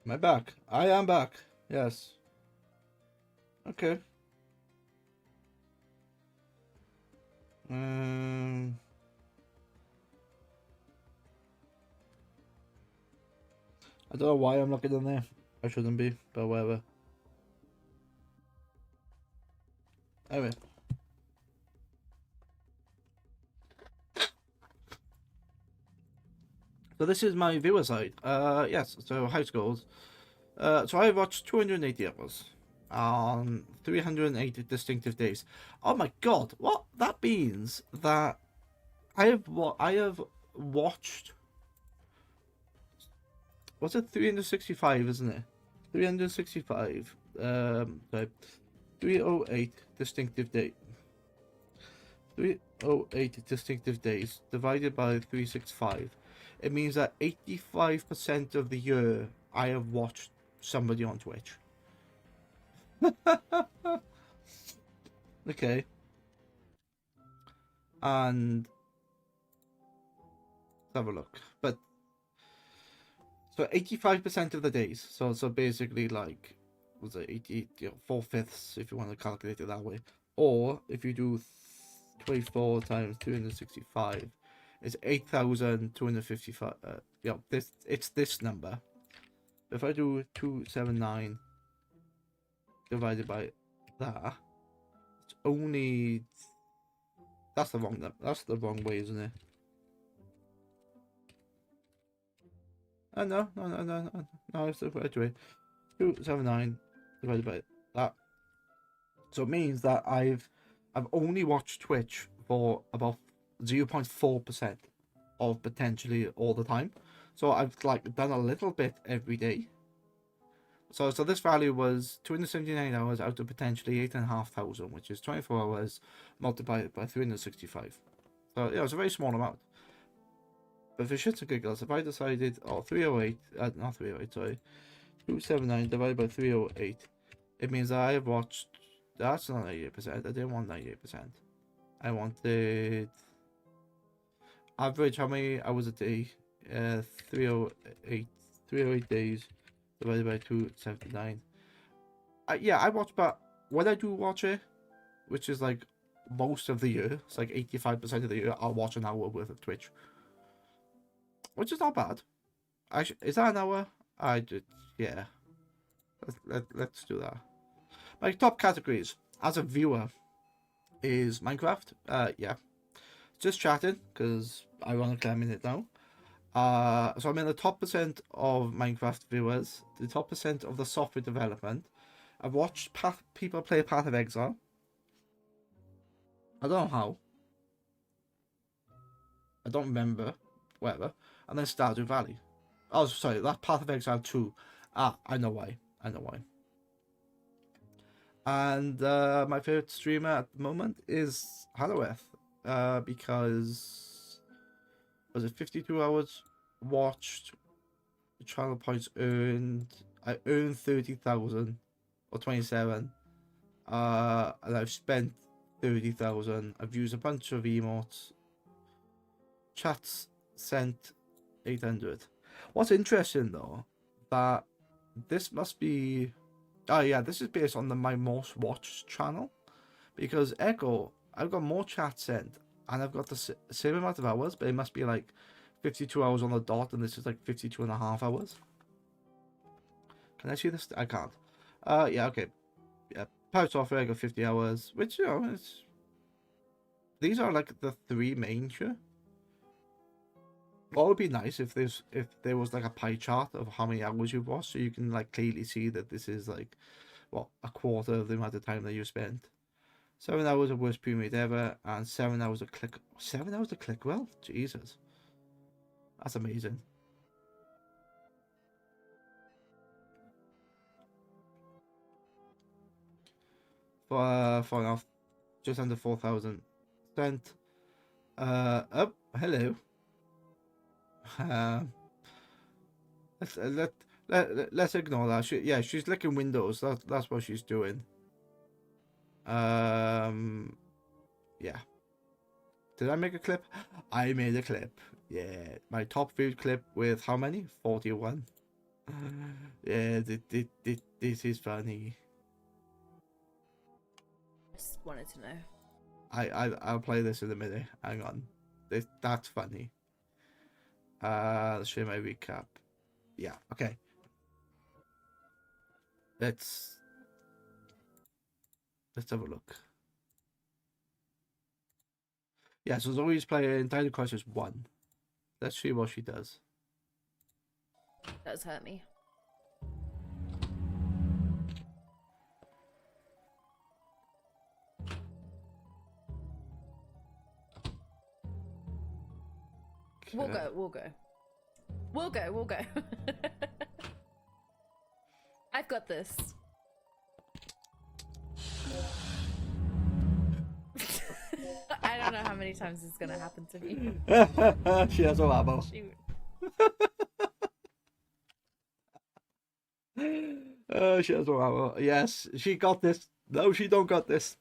Am I back? I am back. Yes. Okay. I don't know why I'm looking in there. I shouldn't be, but whatever. Anyway. So this is my viewer side. Yes, so high scores. So I watched 280 hours on 380 distinctive days. Oh my god, what? That means that I have watched. What's it? 365, isn't it? 365. Sorry, 308 distinctive day. 308 distinctive days divided by 365. It means that 85% of the year I have watched somebody on Twitch. Okay. And let's have a look. But so 85% of the days. So basically like was it 80, 4/5 if you want to calculate it that way. Or if you do 24 times 365, it's 8,255. It's this number. If I do 279 divided by that, it's only. That's the wrong number. That's the wrong way, isn't it? No, it's the right way. 279 divided by that. So it means that I've only watched Twitch for about 0.4% of potentially all the time. So I've like done a little bit every day. So this value was 279 hours out of potentially 8,500, which is 24 hours multiplied by 365. So yeah, it's a very small amount. But for shits and giggles, if I decided, 308, not 308, sorry, 279 divided by 308, it means that I have watched, that's not 98%, I didn't want 98%. I wanted average, how many hours a day? 308 days divided by 279. Yeah, I watch, but when I do watch it, which is like most of the year, it's like 85% of the year, I'll watch an hour worth of Twitch. Which is not bad. Is that an hour? Yeah. Let's do that. My top categories as a viewer is Minecraft. Yeah. Just chatting, because ironically I'm in it now. So I'm in the top percent of Minecraft viewers, the top percent of the software development. I've watched people play Path of Exile. I don't know how. I don't remember. Whatever. And then Stardew Valley. Oh, sorry, that's Path of Exile 2. I know why. And my favorite streamer at the moment is Halloweth. Because was it 52 hours watched, channel points earned. I earned 30,000 or 27. And I've spent 30,000. I've used a bunch of emotes. Chats sent 800. What's interesting though, that this must be. Oh yeah, this is based on the my most watched channel, because Echo, I've got more chats sent and I've got the same amount of hours, but it must be like 52 hours on the dot, and this is like 52 and a half hours. Can I see this? I can't. Yeah, okay. Yeah, Power Software, I got 50 hours, which, you know, it's... These are like the three main, sure. What would be nice if there was like a pie chart of how many hours you've watched, so you can like clearly see that this is like, what, a quarter of the amount of time that you spent. 7 hours of worst pre-made ever, and 7 hours of click. 7 hours of click well? Jesus. That's amazing. For enough, just under 4,000 spent. Oh, hello. Let's ignore that. Yeah, she's licking windows. That's what she's doing. Yeah. Did I make a clip? I made a clip. Yeah, my top viewed clip with how many? 41. Yeah, this is funny. Just wanted to know. I'll play this in a minute. Hang on. That's funny. Let's show my recap. Yeah, okay. Let's have a look. Yeah, so Zoe's playing Dino Crisis 1. Let's see what she does. That does hurt me. We'll go. I've got this. I don't know how many times this is gonna happen to me. She has a ammo. Shoot. She has a ammo. Yes, she got this. No, she don't got this.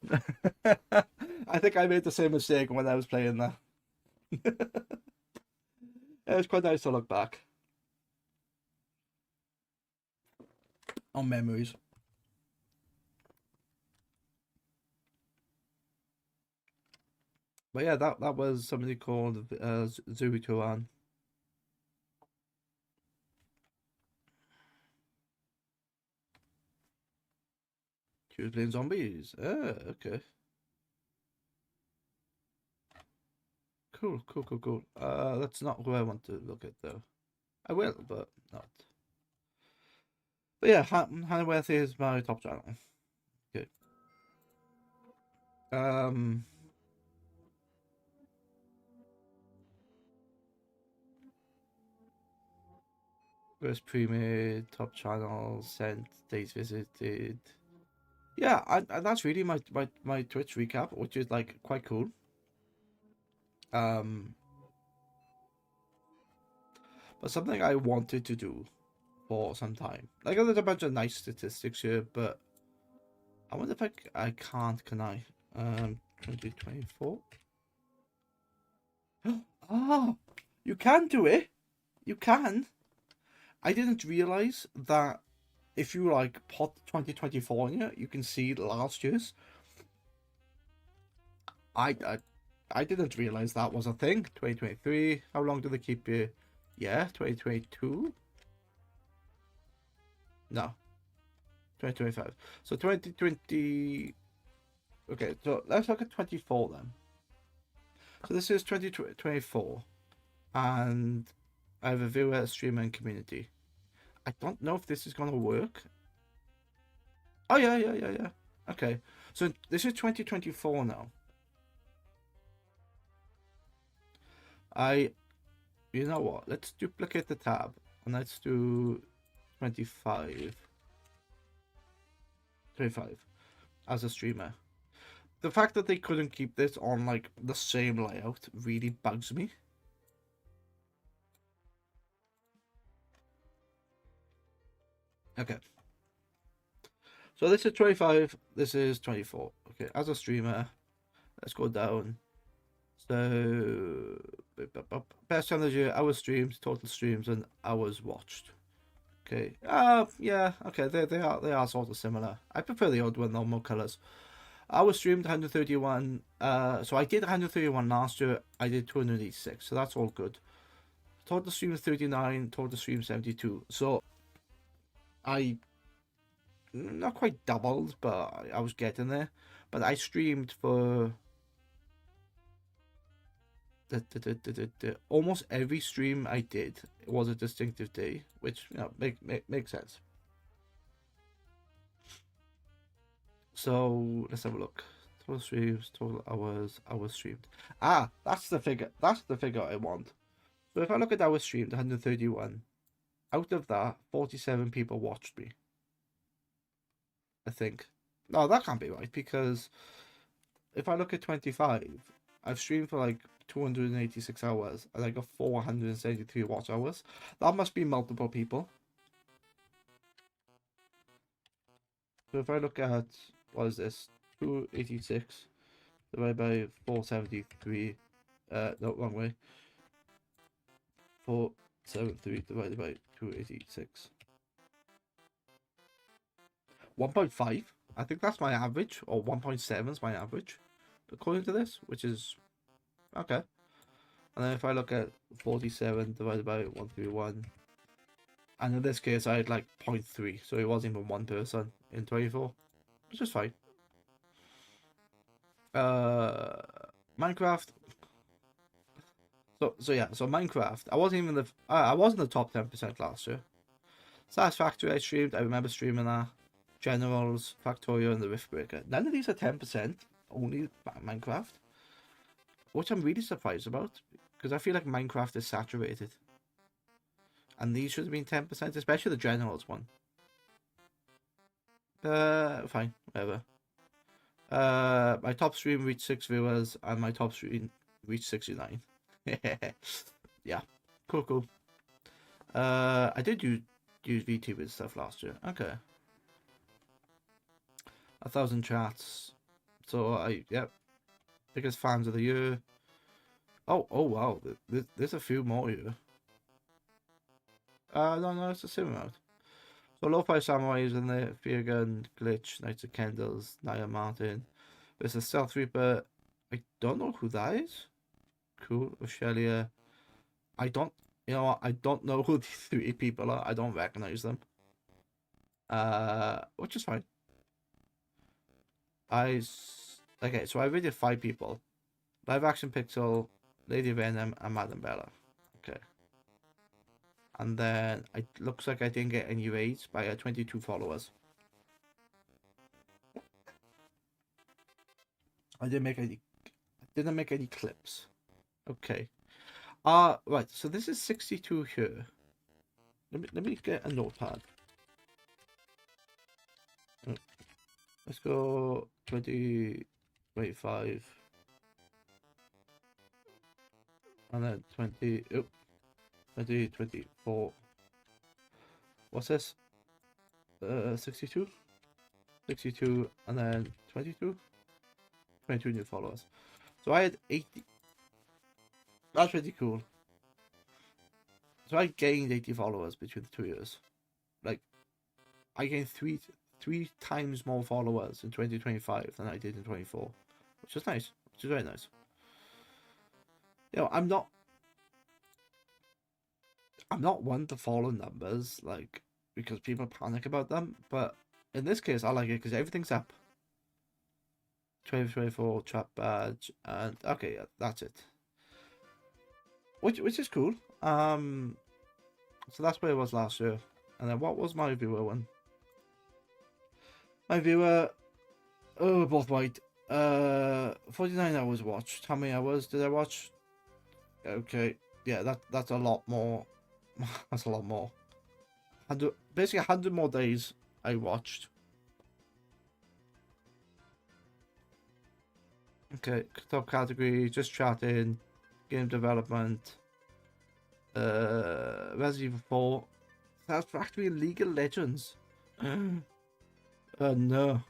I think I made the same mistake when I was playing that. It was quite nice to look back on memories. But yeah, that was somebody called Zuri Tuan. She was playing zombies. Ah, okay. Cool. That's not who I want to look at though. I will, but not. But yeah, Hannah Worthy is my top channel. Okay. First premiere, top channel, sent, days visited. Yeah, and that's really my Twitch recap, which is like quite cool. But something I wanted to do for some time. Like, there's a bunch of nice statistics here, but I wonder if I can't, can I? 2024. Oh, you can do it. You can. I didn't realize that if you like put 2024 in it, you can see last year's. I didn't realize that was a thing. 2023. How long do they keep you? Yeah, 2022. No. 2025. So 2020. Okay, so let's look at 24 then. So this is 2024, and I have a viewer, streamer, and community. I don't know if this is gonna work. Oh yeah. Okay, so this is 2024 now. You know what? Let's duplicate the tab and let's do 25 as a streamer. The fact that they couldn't keep this on like the same layout really bugs me. Okay. So this is 25. This is 24. Okay, as a streamer, let's go down. So best time of the year, hours streamed, total streams, and hours watched. Okay. Yeah. Okay. They are sort of similar. I prefer the old one, normal colors. Hours streamed 131. So I did 131 last year. I did 286. So that's all good. Total stream 39. Total stream 72. So I not quite doubled, but I was getting there. But I streamed for almost every stream I did was a distinctive day, which makes sense. So let's have a look. Total streams, total hours streamed. That's the figure. That's the figure I want. So if I look at hours streamed, 131. Out of that, 47 people watched me. I think. No, that can't be right, because if I look at 25, I've streamed for like 286 hours and I got 473 watch hours. That must be multiple people. So if I look at, what is this? 286 divided by 473. No, wrong way. 473 divided by 286. 1.5. I think that's my average, or 1.7 is my average, according to this, which is okay. And then if I look at 47 divided by 131, and in this case I had like 0.3, so it wasn't even one person in 24, which is fine. Minecraft. So Minecraft. I wasn't even I was in the top 10% last year. Satisfactory I streamed. I remember streaming that. Generals, Factorio, and the Riftbreaker. None of these are 10%. Only Minecraft, which I'm really surprised about, because I feel like Minecraft is saturated, and these should have been 10%, especially the Generals one. Fine, whatever. My top stream reached 6 viewers, and my top stream reached 69. Yeah, cool. I did use VTuber stuff last year. Okay. 1,000 chats. So biggest fans of the year. Oh wow, there's a few more here. No, it's the same amount. So Lo-Fi Samurai is in there, Fear Gun, Glitch, Knights of Kendalls, Naya Martin. There's a Stealth Reaper. I don't know who that is. Cool, Australia. I don't know who these 3 people are. I don't recognize them. Which is fine. Okay, so I rated 5 people. Live Action Pixel, Lady Venom, and Madam Bella. Okay. And then it looks like I didn't get any raids, but I had 22 followers. I didn't make any clips. Okay. Right, so this is 62 here. Let me get a notepad. Let's go 20, 25, and then 20, 24. What's this? 62? 62, and then 22? 22 new followers. So I had 80. That's pretty cool. So I gained 80 followers between the 2 years. Like, I gained three times more followers in 2025 than I did in 24, which is nice, which is very nice. I'm not one to follow numbers, like, because people panic about them, but in this case I like it because everything's up. 2024 trap badge, and okay, yeah, that's it. Which is cool. So that's where it was last year. And then what was my viewer one? My viewer, both white. 49 hours watched. How many hours did I watch? Okay, yeah, that's a lot more. That's a lot more. Basically 100 more days I watched. Okay, top category, just chatting, game development, Resident Evil 4, Satisfactory, League of Legends. No.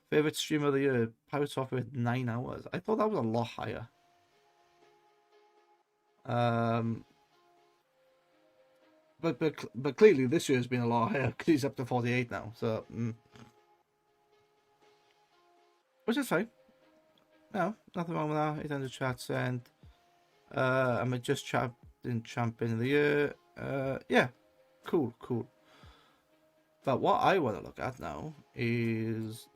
Favorite stream of the year, Pirate Software with 9 hours. I thought that was a lot higher. But clearly this year's been a lot higher because he's up to 48 now. So, which is fine. No, nothing wrong with that. 800 chats and I'm just champion of the year. Yeah, cool. But what I want to look at now is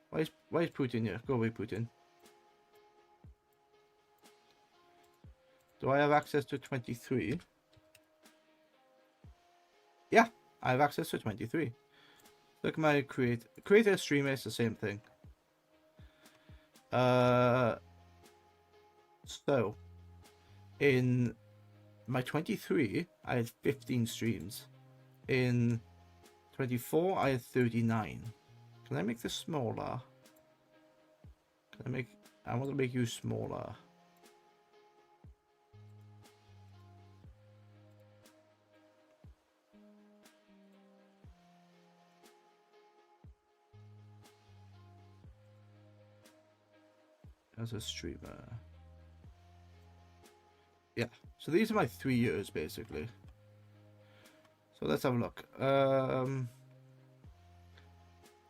why is Putin here? Go away, Putin. Do I have access to 23? Yeah, I have access to 23. Look at my creator streamer, it's the same thing. So in my 23, I had 15 streams. In 24, I had 39. Can I make this smaller? I want to make you smaller. As a streamer. Yeah, so these are my 3 years basically. So let's have a look.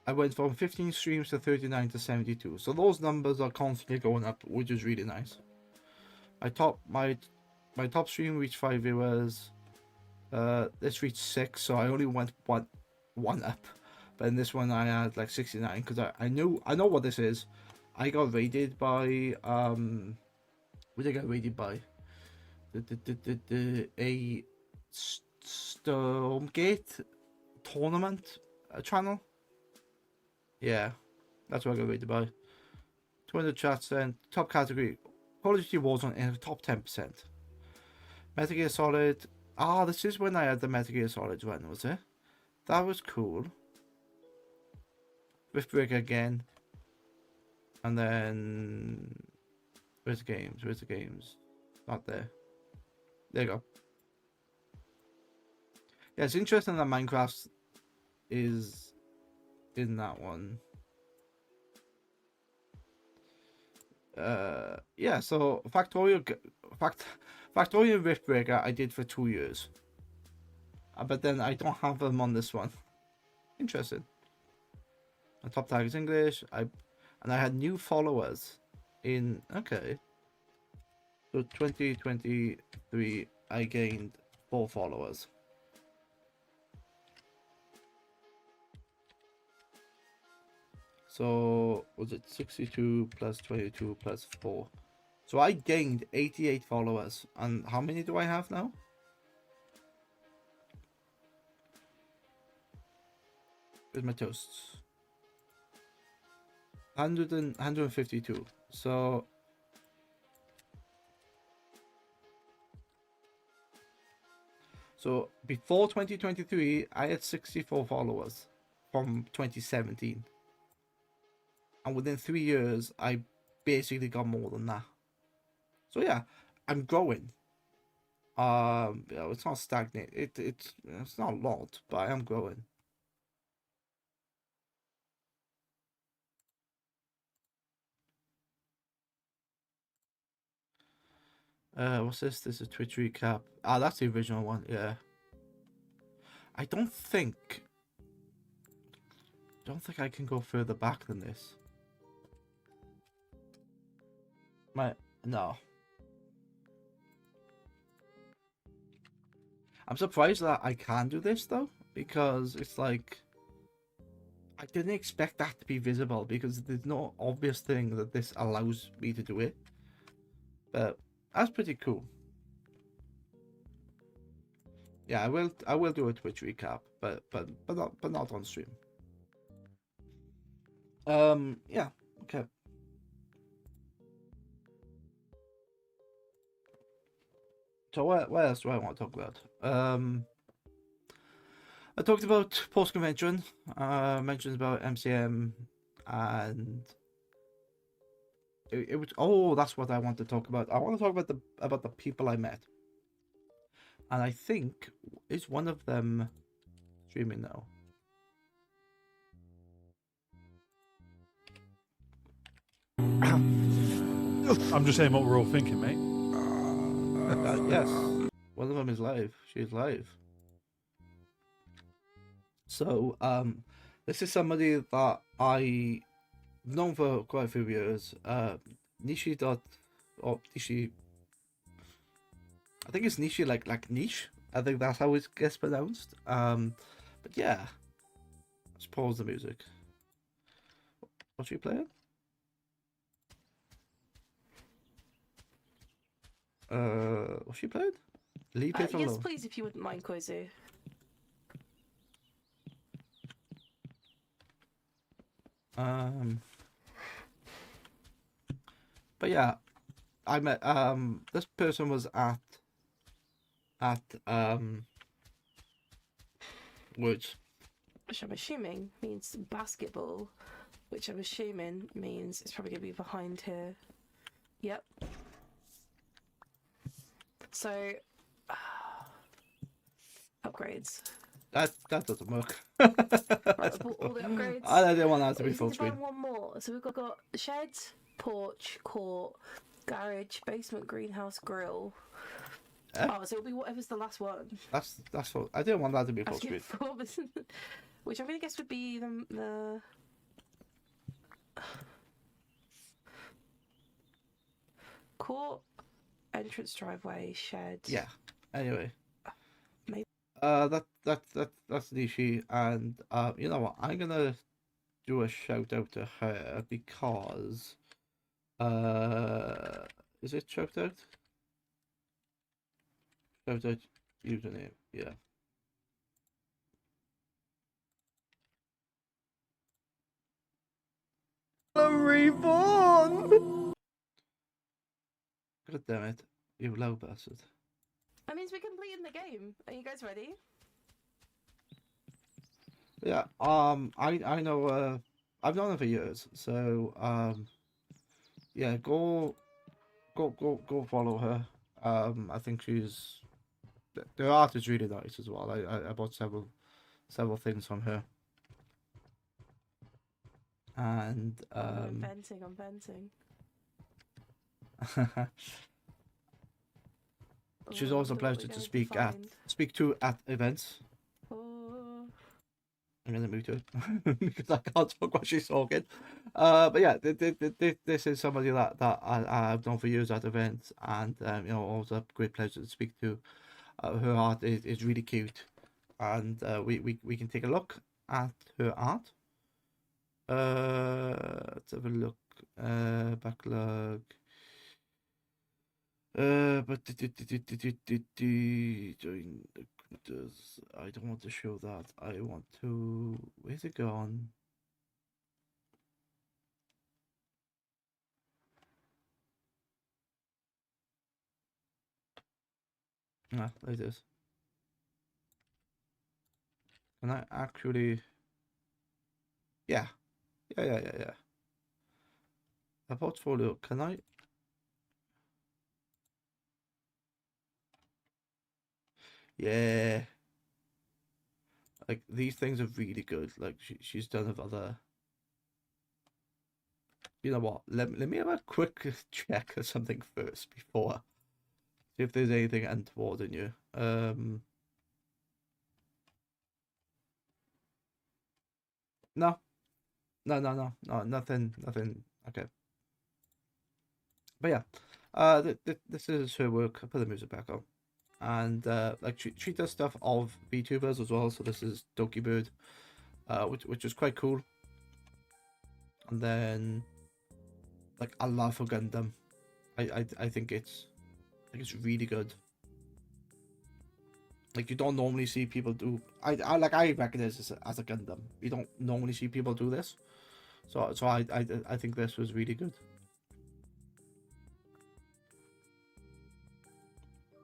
I went from 15 streams to 39 to 72. So those numbers are constantly going up, which is really nice. My top stream reached 5 viewers. This reached 6, so I only went one up. But in this one I had like 69 because I know what this is. I got raided by what did I get raided by? A Stormgate tournament channel. Yeah, that's what I got raided by. 200 chats and top category. Call of Duty Warzone in the top 10%. Metal Gear Solid. Ah, this is when I had the Metal Gear Solid run, was it? That was cool. Riftbreaker again. And then where's the games? Not there. There you go. Yeah, it's interesting that Minecraft is in that one. Yeah, so Factorio Riftbreaker I did for 2 years. But then I don't have them on this one. Interesting. My top tag is English. And I had new followers in, okay. So 2023, I gained 4 followers. So was it 62 plus 22 plus 4? So I gained 88 followers. And how many do I have now? Where's my toasts? 152. So before 2023 I had 64 followers from 2017, and within 3 years I basically got more than that. So yeah, I'm growing. It's not stagnant. It's not a lot, but I am growing. What's this? This is a Twitch recap. Ah, that's the original one. Yeah. I don't think I can go further back than this. No. I'm surprised that I can do this though, because it's like I didn't expect that to be visible because there's no obvious thing that this allows me to do it. But that's pretty cool. Yeah, I will do a Twitch recap, but not on stream. Yeah, okay. So what else do I want to talk about? I talked about post-convention, mentions about MCM, and it was, oh, that's what I want to talk about. I want to talk about the people I met. And I think is one of them streaming now. I'm just saying what we're all thinking, mate. Yes, one of them is live. She's live. So, this is somebody that I known for quite a few years. Nishi or Nishi. I think it's Nishi like niche. I think that's how it gets pronounced. But yeah, let's pause the music. What's she playing? What's she playing? Leave it alone. Yes, please, if you wouldn't mind, Koizu. But yeah, I met this person was at Woods. Which I'm assuming means basketball, which I'm assuming means it's probably going to be behind here. Yep. So, upgrades. That doesn't work. Right, I bought all the upgrades. I didn't want that to be We full need to buy screen. one more. So we've got shed, porch, court, garage, basement, greenhouse, grill. Yeah. Oh, so it'll be whatever's the last one. That's full. I didn't want that to be full I've screen. skipped four, but- which I'm going to guess would be the court, entrance, driveway, shed. Yeah. Anyway. Maybe. That's Nishi, and you know what? I'm gonna do a shout out to her because is it shout out? Shout out username, yeah. Reborn. God damn it, you low bastard. That means we're completing the game. Are you guys ready? Yeah, I know, I've known her for years, so, yeah, go follow her. I think the art is really nice as well. I bought several things from her. And, I'm venting. she's Oh, always a look what pleasure we're to going speak to at events. Oh. I'm gonna move to it because I can't talk while she's talking. But yeah, this is somebody that I've known for years at events, and you know, always a great pleasure to speak to. Her art is really cute, and we can take a look at her art. Let's have a look. Backlog. But join the creators. I don't want to show that. I want to. Where's it gone? Ah, there it is. Can I actually? Yeah. A portfolio. Can I? Yeah. Like, these things are really good. Like, she's done with other. You know what? Let me have a quick check of something first before. See if there's anything untoward in you. No, nothing. Okay. But yeah, this is her work. I'll put the music back on. And like she does stuff of VTubers as well. So this is Doki Bird, which is quite cool. And then, like, I love for Gundam. I think it's really good. Like, you don't normally see people do. I recognize this as a Gundam. You don't normally see people do this. So I think this was really good.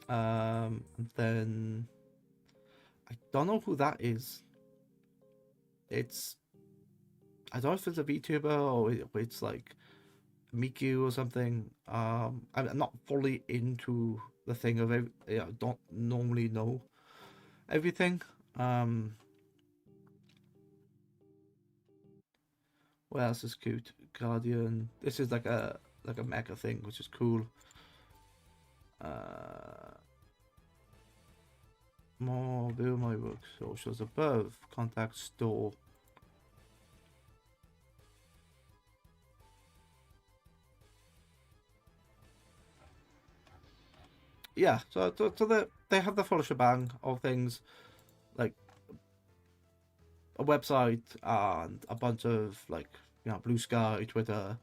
And then I don't know who that is. I don't know if it's a VTuber or it's like Miku or something. I'm not fully into the thing of don't normally know everything. What else is cute? Guardian. This is like a mecha thing, which is cool. More view my work socials above. Contact store. Yeah, so they have the full shebang of things, like a website and a bunch of like Blue Sky, Twitter,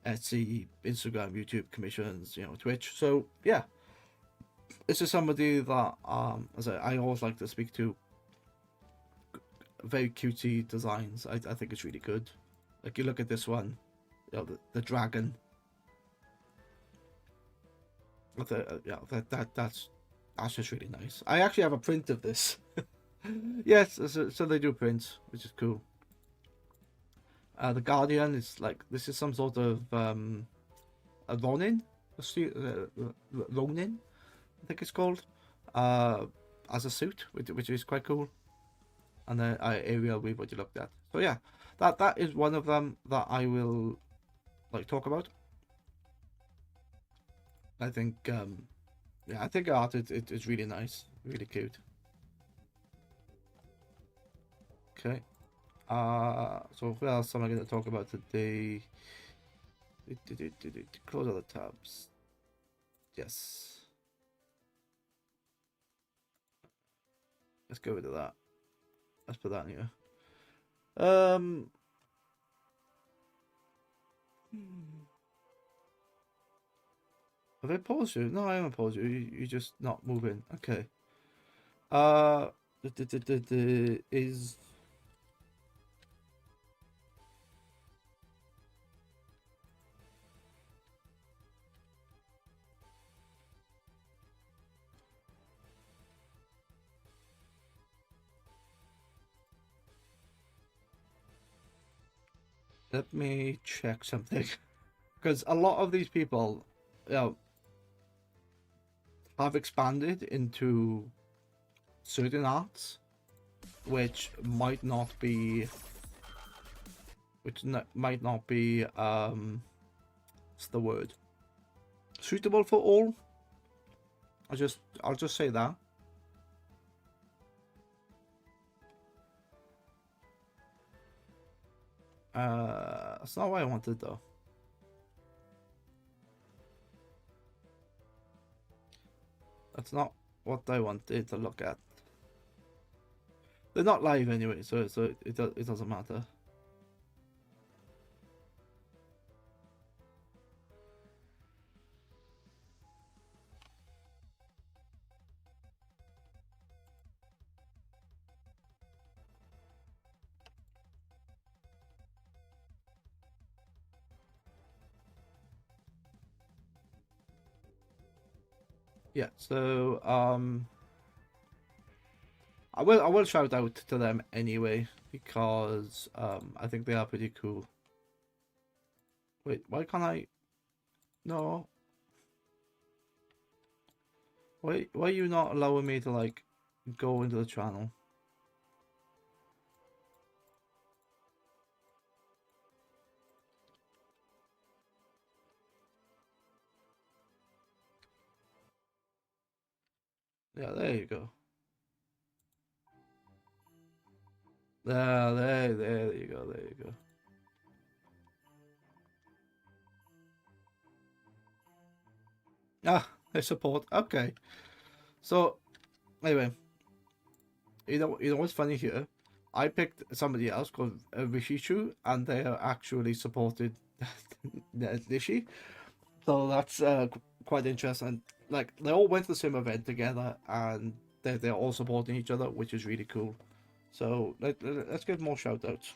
Etsy, Instagram, YouTube commissions, Twitch. So yeah, this is somebody that as I always like to speak to. Very cutesy designs. I think it's really good. Like you look at this one, the dragon. That's just really nice. I actually have a print of this. Yes, so they do prints, which is cool. The Guardian is like, this is some sort of a Ronin, Ronin, I think it's called, as a suit, which is quite cool. And then aerial weave, what you looked at. So yeah, that is one of them that I will talk about. I think I think art it's really nice, really cute. Okay. So what else am I going to talk about today? Close all the tabs. Yes. Let's go rid of that. Let's put that in here. Have I paused you? No, I haven't paused you. You're just not moving. Okay. Is let me check something, because a lot of these people, have expanded into certain arts, which might not be, what's the word? Suitable for all. I'll just say that. That's not what I wanted though. That's not what I wanted to look at. They're not live anyway, so it doesn't matter. Yeah, so I will shout out to them anyway, because I think they are pretty cool. Wait, why can't I? No. Why are you not allowing me to go into the channel? Yeah, there you go. There you go, there you go. Ah, they support. Okay. So, anyway, you know what's funny here? I picked somebody else called Rishichu, and they are actually supported Nishi. So that's quite interesting. Like, they all went to the same event together, and they're all supporting each other, which is really cool. So let's give more shout outs.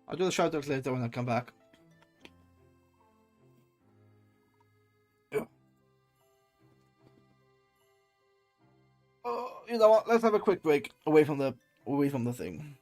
I'll do the shout outs later when I come back. You know what? Let's have a quick break away from the thing.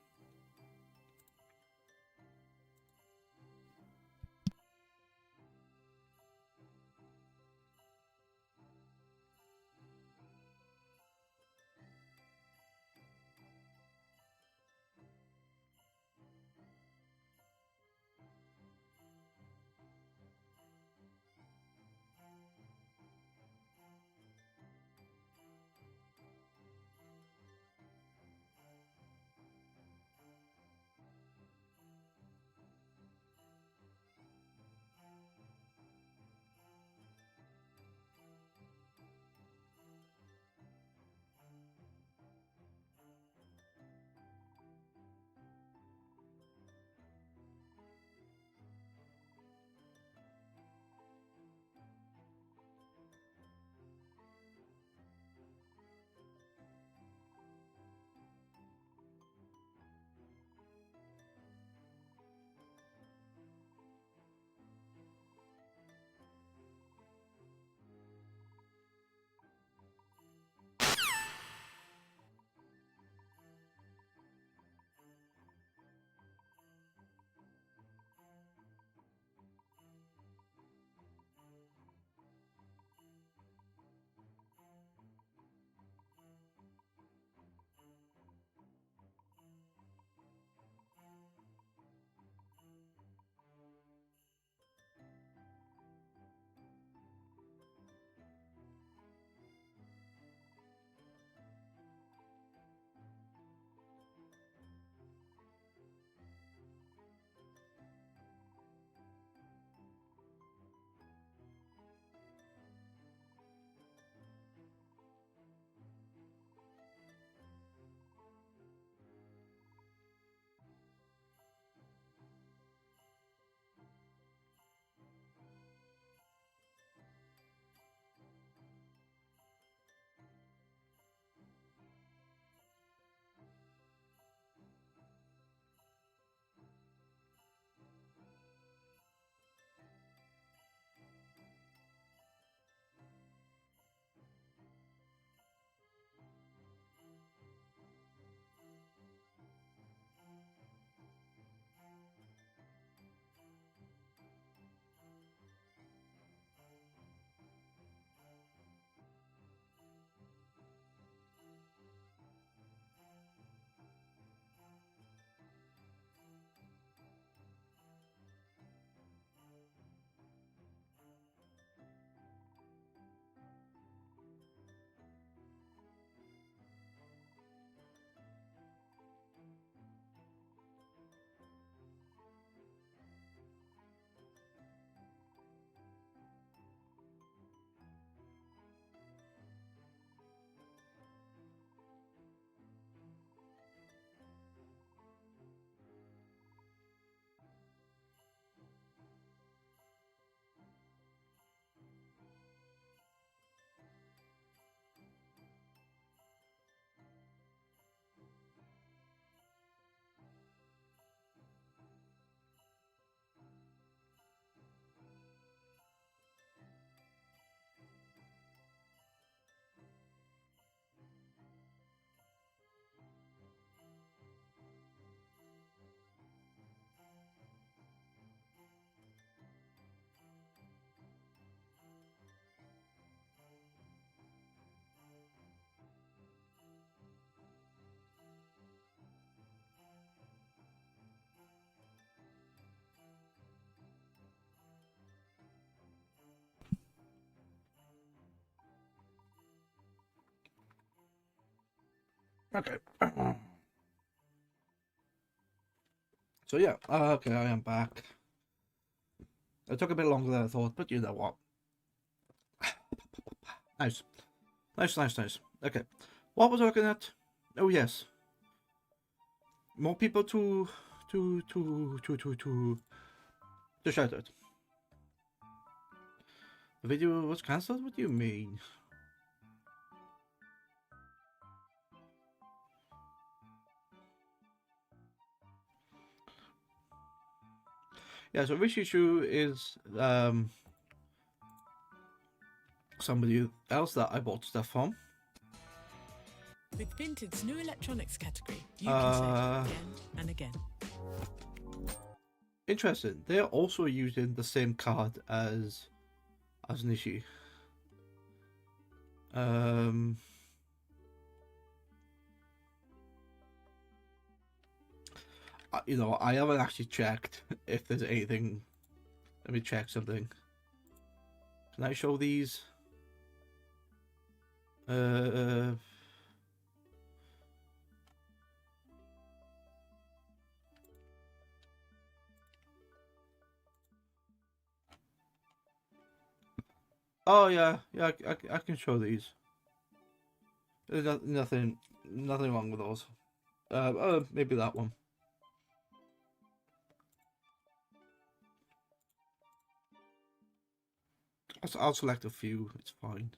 Okay. So yeah, okay, I am back. It took a bit longer than I thought, but you know what? Nice. Nice. Okay. What was I looking at? Oh yes. More people to shout out. The video was cancelled? What do you mean? Yeah, so Rishi Shu is somebody else that I bought stuff from. With Vinted's new electronics category, you can save again and again. Interesting. They're also using the same card as Nishi. You know, I haven't actually checked if there's anything. Let me check something. Can I show these? Oh yeah, I can show these. There's nothing wrong with those. Maybe that one. I'll select a few. It's fine.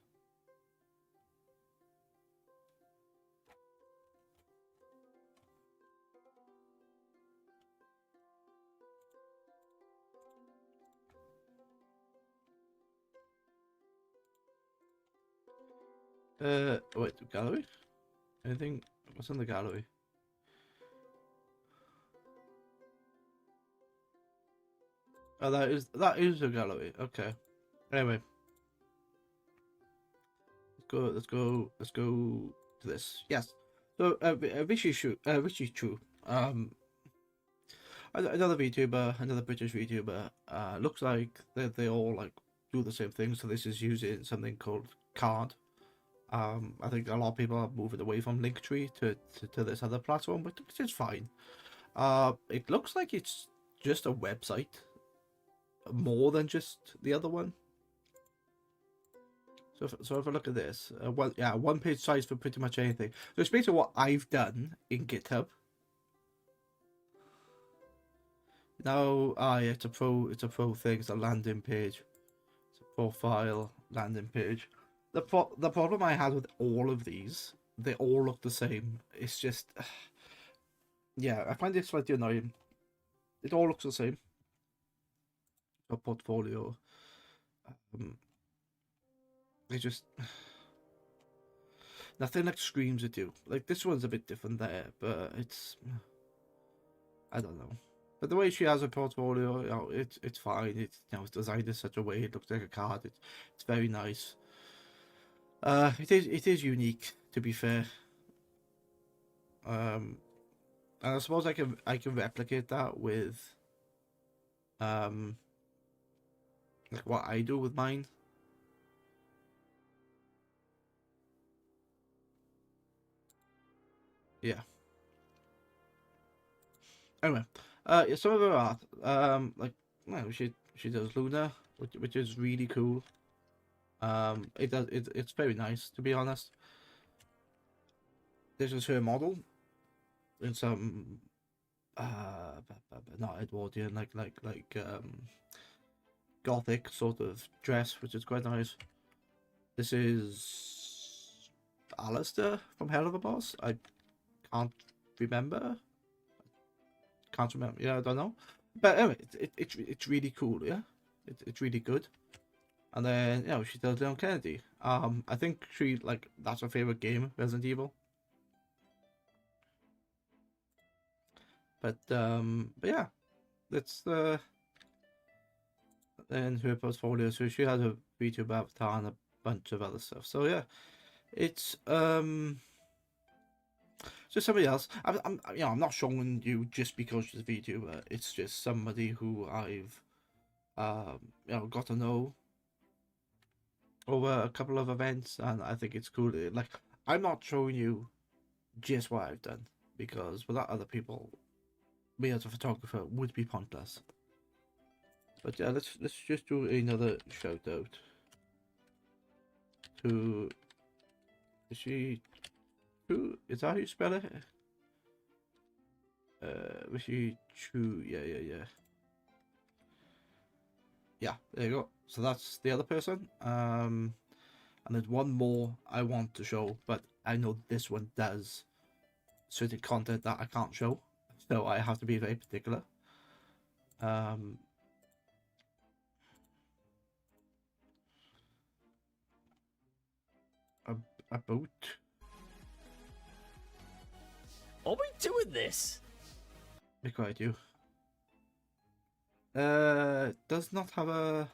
Wait, gallery? Anything? What's in the gallery? Oh, that is a gallery. Okay. Anyway, let's go to this. Yes. So, Richie Chu, another VTuber, another British VTuber. Looks like they all like do the same thing. So this is using something called Card. I think a lot of people are moving away from Linktree to this other platform, which is fine. It looks like it's just a website, more than just the other one. So if I look at this, one page size for pretty much anything. So it's basically what I've done in GitHub. Now, yeah, it's a pro thing. It's a landing page. It's a profile landing page. The problem I had with all of these, they all look the same. It's just, yeah, I find it slightly annoying. It all looks the same. A portfolio. They just nothing like screams at you. Like this one's a bit different there, but it's, I don't know. But the way she has a portfolio, you know, it's fine. It's, you know, it's designed in such a way it looks like a card. It's very nice. It is unique, to be fair. And I suppose I can replicate that with like what I do with mine. Yeah. Anyway, yeah, some of her art, like, well, she does Luna, which is really cool. It's very nice, to be honest. This is her model in some not Edwardian, like gothic sort of dress, which is quite nice. This is Alistair from Hell of a Boss. I can't remember. Yeah, I don't know. But anyway, it's really cool. Yeah, it's really good. And then, you know, she does Leon Kennedy. I think she, like, that's her favorite game, Resident Evil. But yeah, that's in her portfolio. So she has a VTuber avatar and a bunch of other stuff. So yeah, it's just somebody else. I'm you know, I'm not showing you just because she's a VTuber. It's just somebody who I've you know, got to know over a couple of events, and I think it's cool. Like, I'm not showing you just what I've done, because without other people, me as a photographer would be pointless. But yeah, let's just do another shout out to, is she, who is that how you spell it? Rishi Chu, yeah. Yeah, there you go. So that's the other person. And there's one more I want to show, but I know this one does certain content that I can't show, so I have to be very particular. About Are we doing this? Be quiet, you. Does not have a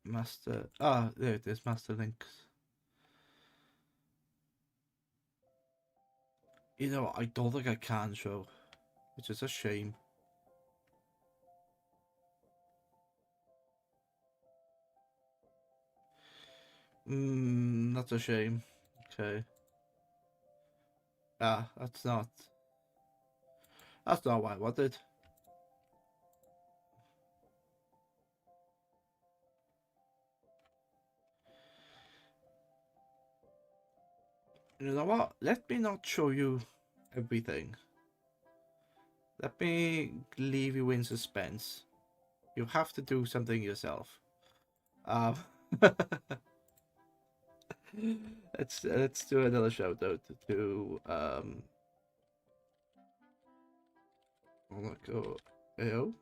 master. Ah, there it is, master links. You know, I don't think I can show, which is a shame. That's a shame. Okay. Ah, that's not what I wanted. You know what? Let me not show you everything. Let me leave you in suspense. You have to do something yourself. Let's do another shout out to Ew.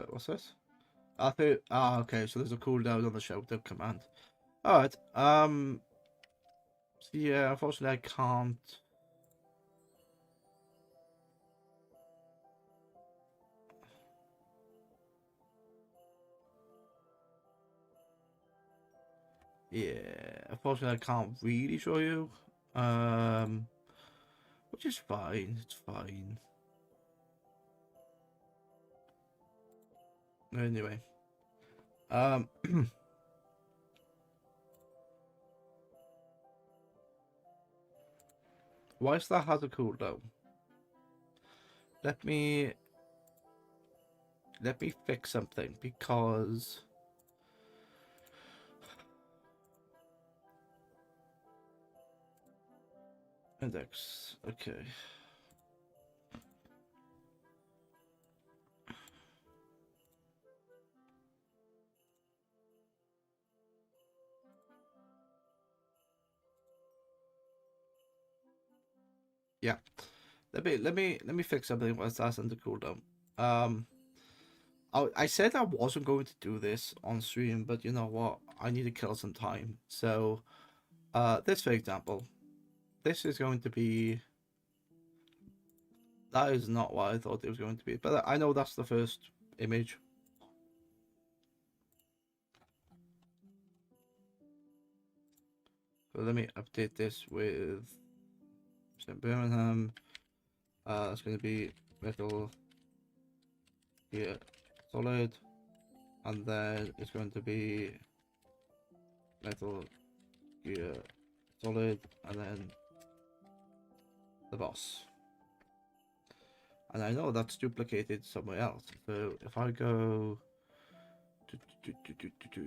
What's this? Okay, so there's a cooldown on the shout out command. Alright, so yeah, unfortunately I can't. Yeah, unfortunately I can't really show you. Which is fine, it's fine. Anyway. Whilst that has a cooldown, let me fix something, because index, okay. Yeah, let me fix something whilst that's under cooldown. I said I wasn't going to do this on stream, but you know what? I need to kill some time. So, this for example, this is going to be. That is not what I thought it was going to be, but I know that's the first image. So let me update this with St. Birmingham. It's going to be Metal Gear Solid, and then it's going to be Metal Gear Solid, and then the boss. And I know that's duplicated somewhere else. So if I go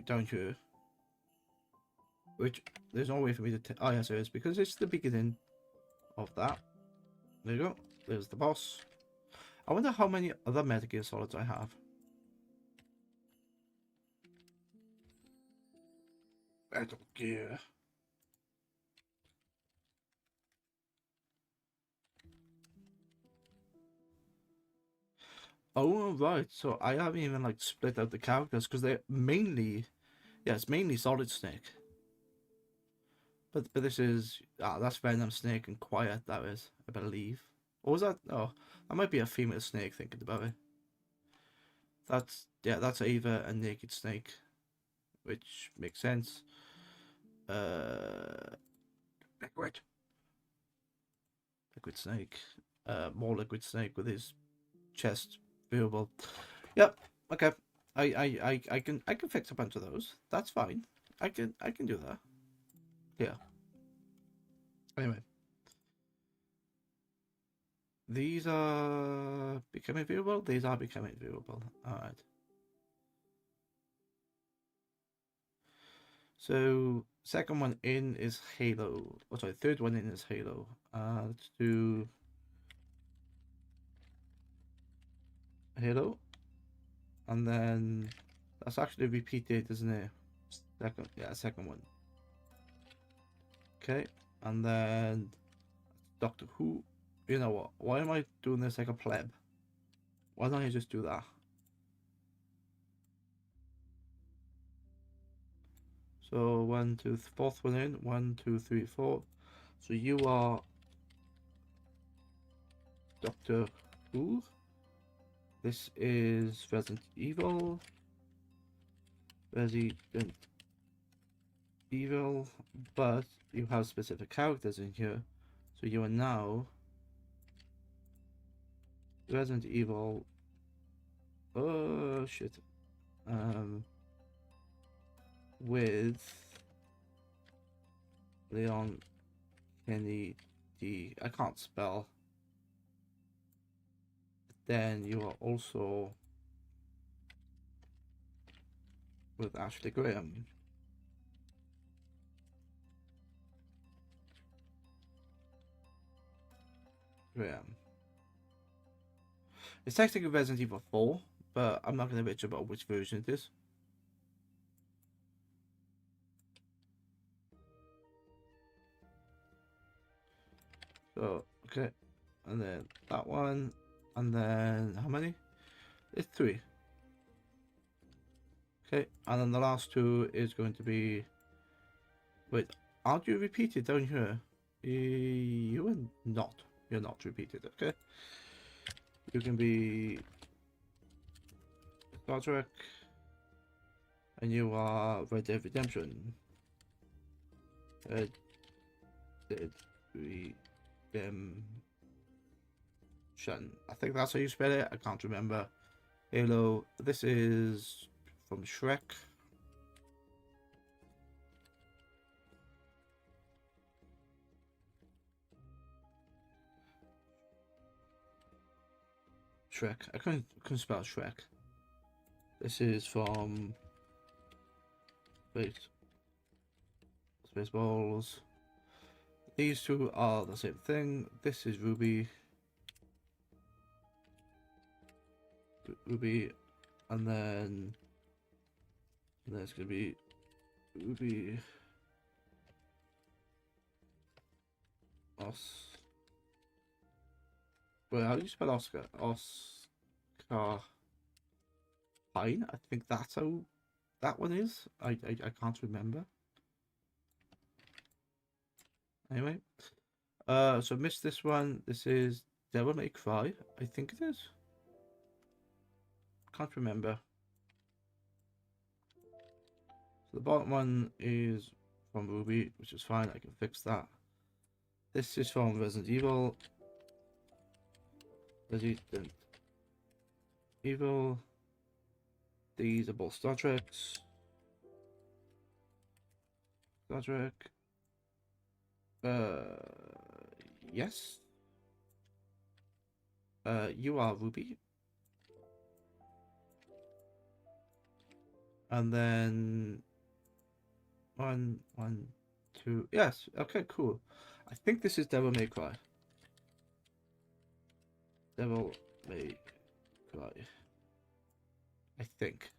down here, which there's no way for me to. Oh yes, there is, because it's the beginning of that. There you go. There's the boss. I wonder how many other Metal Gear Solids I have. Metal Gear. Oh right, so I haven't even like split out the characters, because they're mainly, yeah, it's mainly Solid Snake. But this is that's Venom Snake and Quiet. That is, I believe. Or was that? Oh, that might be a female snake. Thinking about it. That's Ava and Naked Snake, which makes sense. Liquid Snake. More Liquid Snake with his chest viewable. Yep. Okay. I can fix a bunch of those. That's fine. I can do that. Yeah. Anyway. These are becoming viewable. These are becoming viewable. Alright. So second one in is Halo. Oh sorry, third one in is Halo. Let's do Halo. And then that's actually repeated, isn't it? Second one. Okay, and then Doctor Who. You know what? Why am I doing this like a pleb? Why don't I just do that? So fourth one in. 1, 2, 3, 4. So you are Doctor Who. This is Resident Evil. Resident Evil, but you have specific characters in here. So you are now Resident Evil. Oh shit. With Leon Kennedy. I can't spell. Then you are also with Ashley Graham. It's technically Resident Evil 4, but I'm not going to bitch about which version it is. So, okay. And then that one. And then, how many? It's 3. Okay, and then the last 2 is going to be... Wait, aren't you repeated down here? You are not. You're not repeated, okay? You can be... Star Trek. And you are Red Dead Redemption. Red Dead Redemption. I think that's how you spell it. I can't remember. Halo. This is from Shrek. I couldn't spell Shrek. This is from Spaceballs. These two are the same thing. This is Ruby, and then it's gonna be Ruby Well, how do you spell Oscar? Oscar Pine. I think that's how that one is. I can't remember. Anyway, so missed this one. This is Devil May Cry. I think it is. Can't remember. So the bottom one is from Ruby, which is fine. I can fix that. This is from Resident Evil. Resident Evil. These are both Star Treks. Star Trek. Yes. You are Ruby. And then 1, 2. Yes. Okay. Cool. I think this is Devil May Cry. Devil May Cry. I think.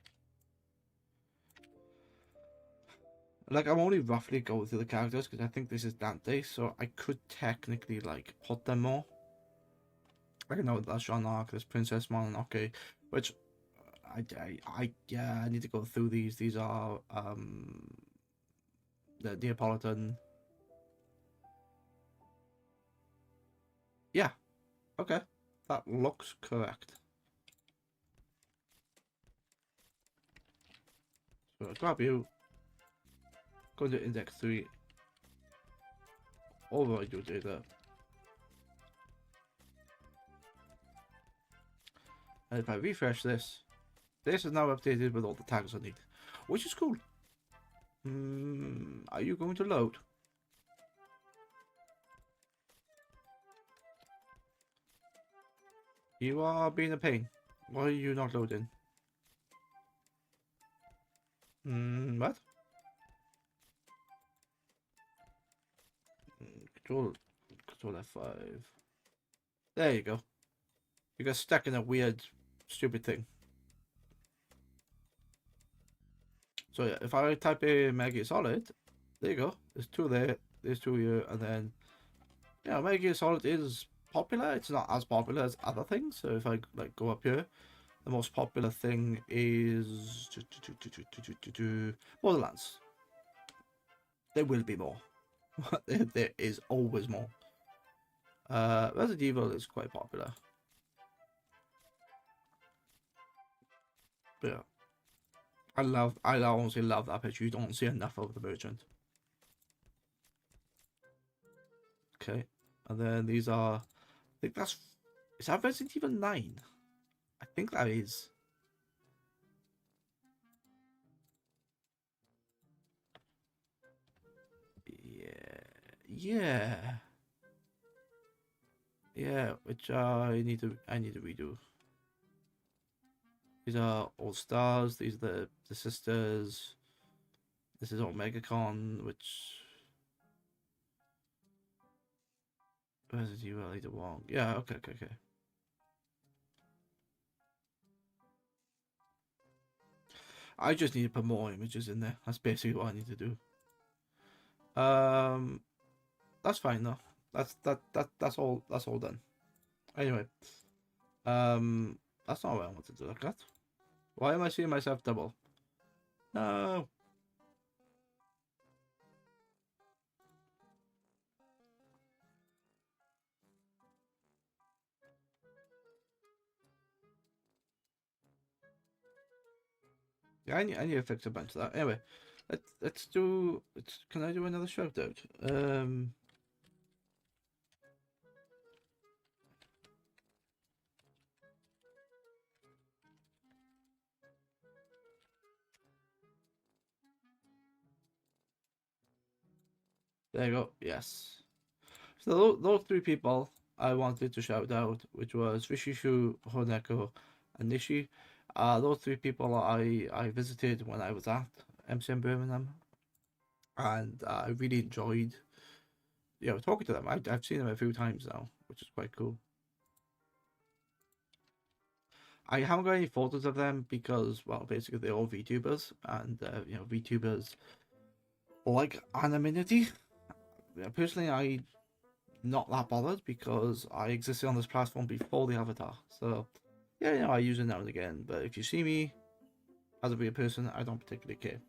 Like, I'm only roughly going through the characters because I think this is Dante, so I could technically like put them more. I know that's Jean Arc, there's Princess Mononoke, which I need to go through these. These are the Neapolitan. Yeah, okay, that looks correct. So I'll grab you. Go to index 3. Override your data. And if I refresh this, this is now updated with all the tags I need, which is cool. Are you going to load? You are being a pain. Why are you not loading? What? Control F5. There you go. You got stuck in a weird, stupid thing. So yeah, if I type in Metal Gear Solid, there you go. There's 2 there. There's 2 here, and then yeah, Metal Gear Solid is popular. It's not as popular as other things. So if I like go up here, the most popular thing is Borderlands. there will be more. There is always more. Resident Evil is quite popular. But yeah. I honestly love that picture. You don't see enough of the merchant. Okay, and then these are, I think is that Resident Evil 9? I think that is. Yeah, which I need to redo. These are all stars. These are the sisters. This is OmegaCon, which Resident Evil either one. Yeah, okay. I just need to put more images in there. That's basically what I need to do. That's fine though. That's all done. Anyway, that's not what I wanted to look at. Why am I seeing myself double? No. Yeah, I need to fix a bunch of that. Anyway, let's do. Can I do another shout out? There you go. Yes. So those three people I wanted to shout out, which was Rishishu, Honeko, and Nishi. Those three people I visited when I was at MCM Birmingham, and I really enjoyed, talking to them. I've seen them a few times now, which is quite cool. I haven't got any photos of them because, well, basically they're all VTubers, and VTubers like anonymity. Personally, I'm not that bothered because I existed on this platform before the avatar, so. Yeah, I use it now and again, but if you see me as a real person, I don't particularly care.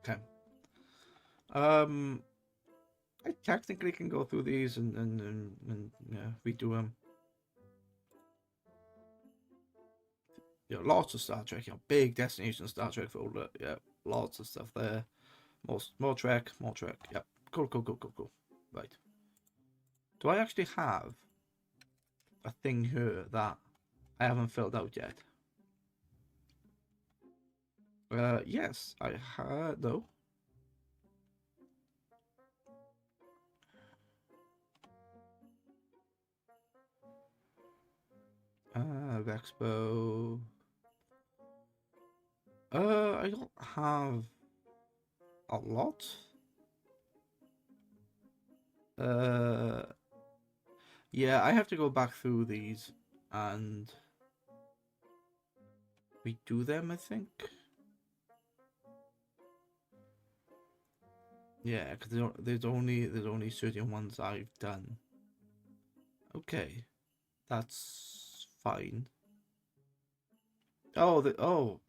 Okay. I technically can go through these and redo them. Lots of Star Trek, big Destination Star Trek folder. Yeah, lots of stuff there. More Trek. Yep. Cool. Right. Do I actually have a thing here that I haven't filled out yet? Yes, I had though. Expo. I don't have a lot. Yeah, I have to go back through these and redo them, I think. Yeah, because there's only certain ones I've done. Okay, that's fine. Oh,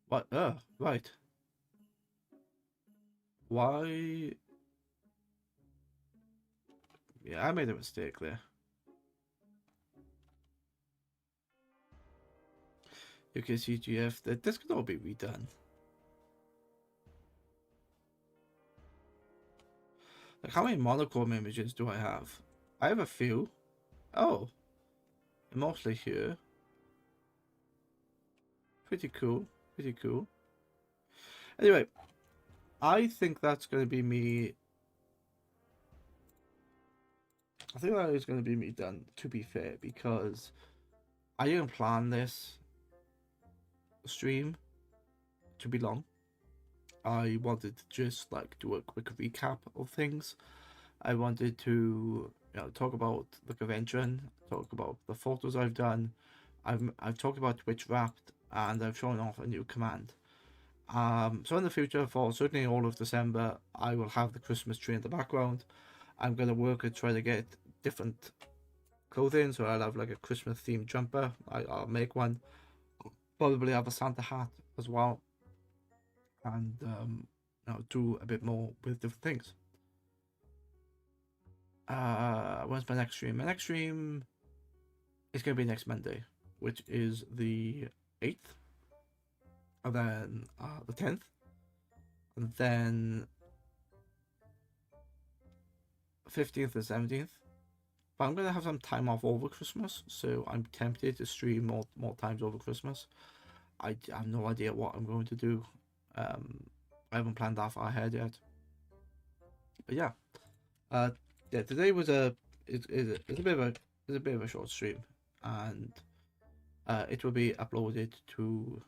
what? Right. Why? Yeah, I made a mistake there. Okay, CGF, this could all be redone. Like, how many monochrome images do I have? I have a few. Oh, mostly here. Pretty cool. Anyway, I think that's going to be me. I think that is going to be me done, to be fair, because I didn't plan this stream to be long. I wanted to just do a quick recap of things. I wanted to talk about the convention, talk about the photos I've done. I've talked about Twitch Wrapped, and I've shown off a new command. So in the future, for certainly all of December, I will have the Christmas tree in the background. I'm going to work and try to get different clothing, so I'll have a Christmas themed jumper. I'll make one. probably have a Santa hat as well, and do a bit more with different things. When's my next stream? My next stream is going to be next Monday, which is the 8th, and then the 10th, and then 15th and 17th. But I'm going to have some time off over Christmas, so I'm tempted to stream more times over Christmas. I have no idea what I'm going to do. I haven't planned that far ahead yet. But yeah. Yeah, today was it's a bit of a short stream, and it will be uploaded to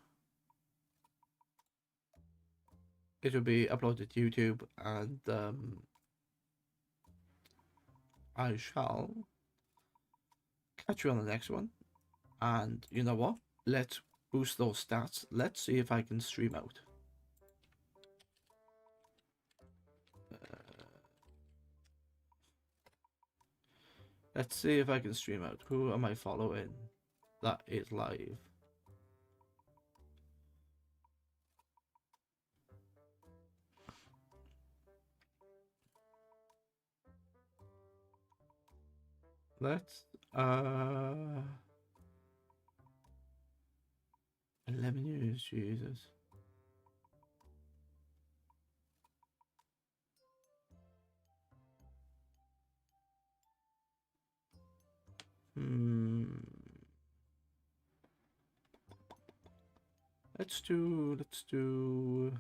YouTube, and I shall catch you on the next one. And you know what? Let's boost those stats. Let's see if I can stream out. Let's see if I can stream out. Who am I following that is live? Let's 11 years, Jesus. Let's do let's do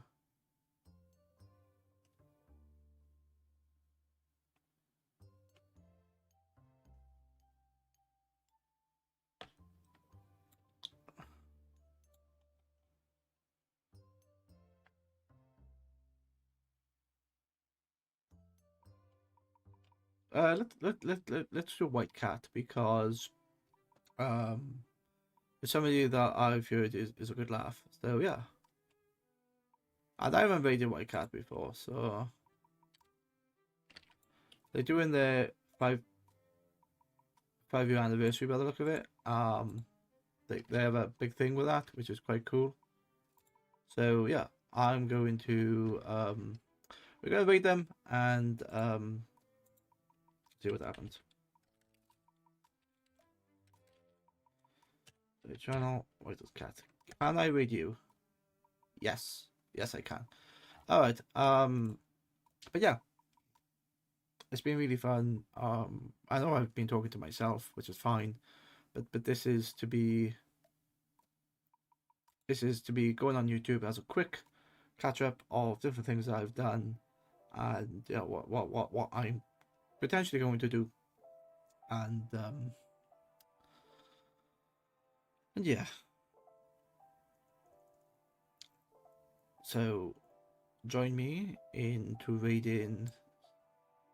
White Cat, because it's somebody that I've heard is a good laugh. So yeah. And I haven't raided White Cat before, so they're doing their 5-year anniversary by the look of it. They have a big thing with that, which is quite cool. So yeah, I'm going to we're gonna raid them and see what happens. The channel, where's this cat? Can I raid you? Yes, I can. All right. But yeah, it's been really fun. I know I've been talking to myself, which is fine, but this is to be going on YouTube as a quick catch up of different things that I've done, and yeah, what I'm potentially going to do, and yeah. So join me into raiding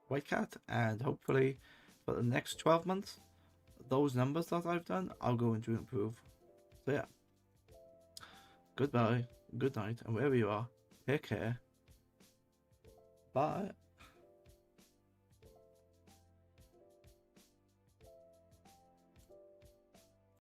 White Cat, and hopefully for the next 12 months, those numbers that I've done are going to improve. So yeah. Goodbye, good night, and wherever you are, take care. Bye.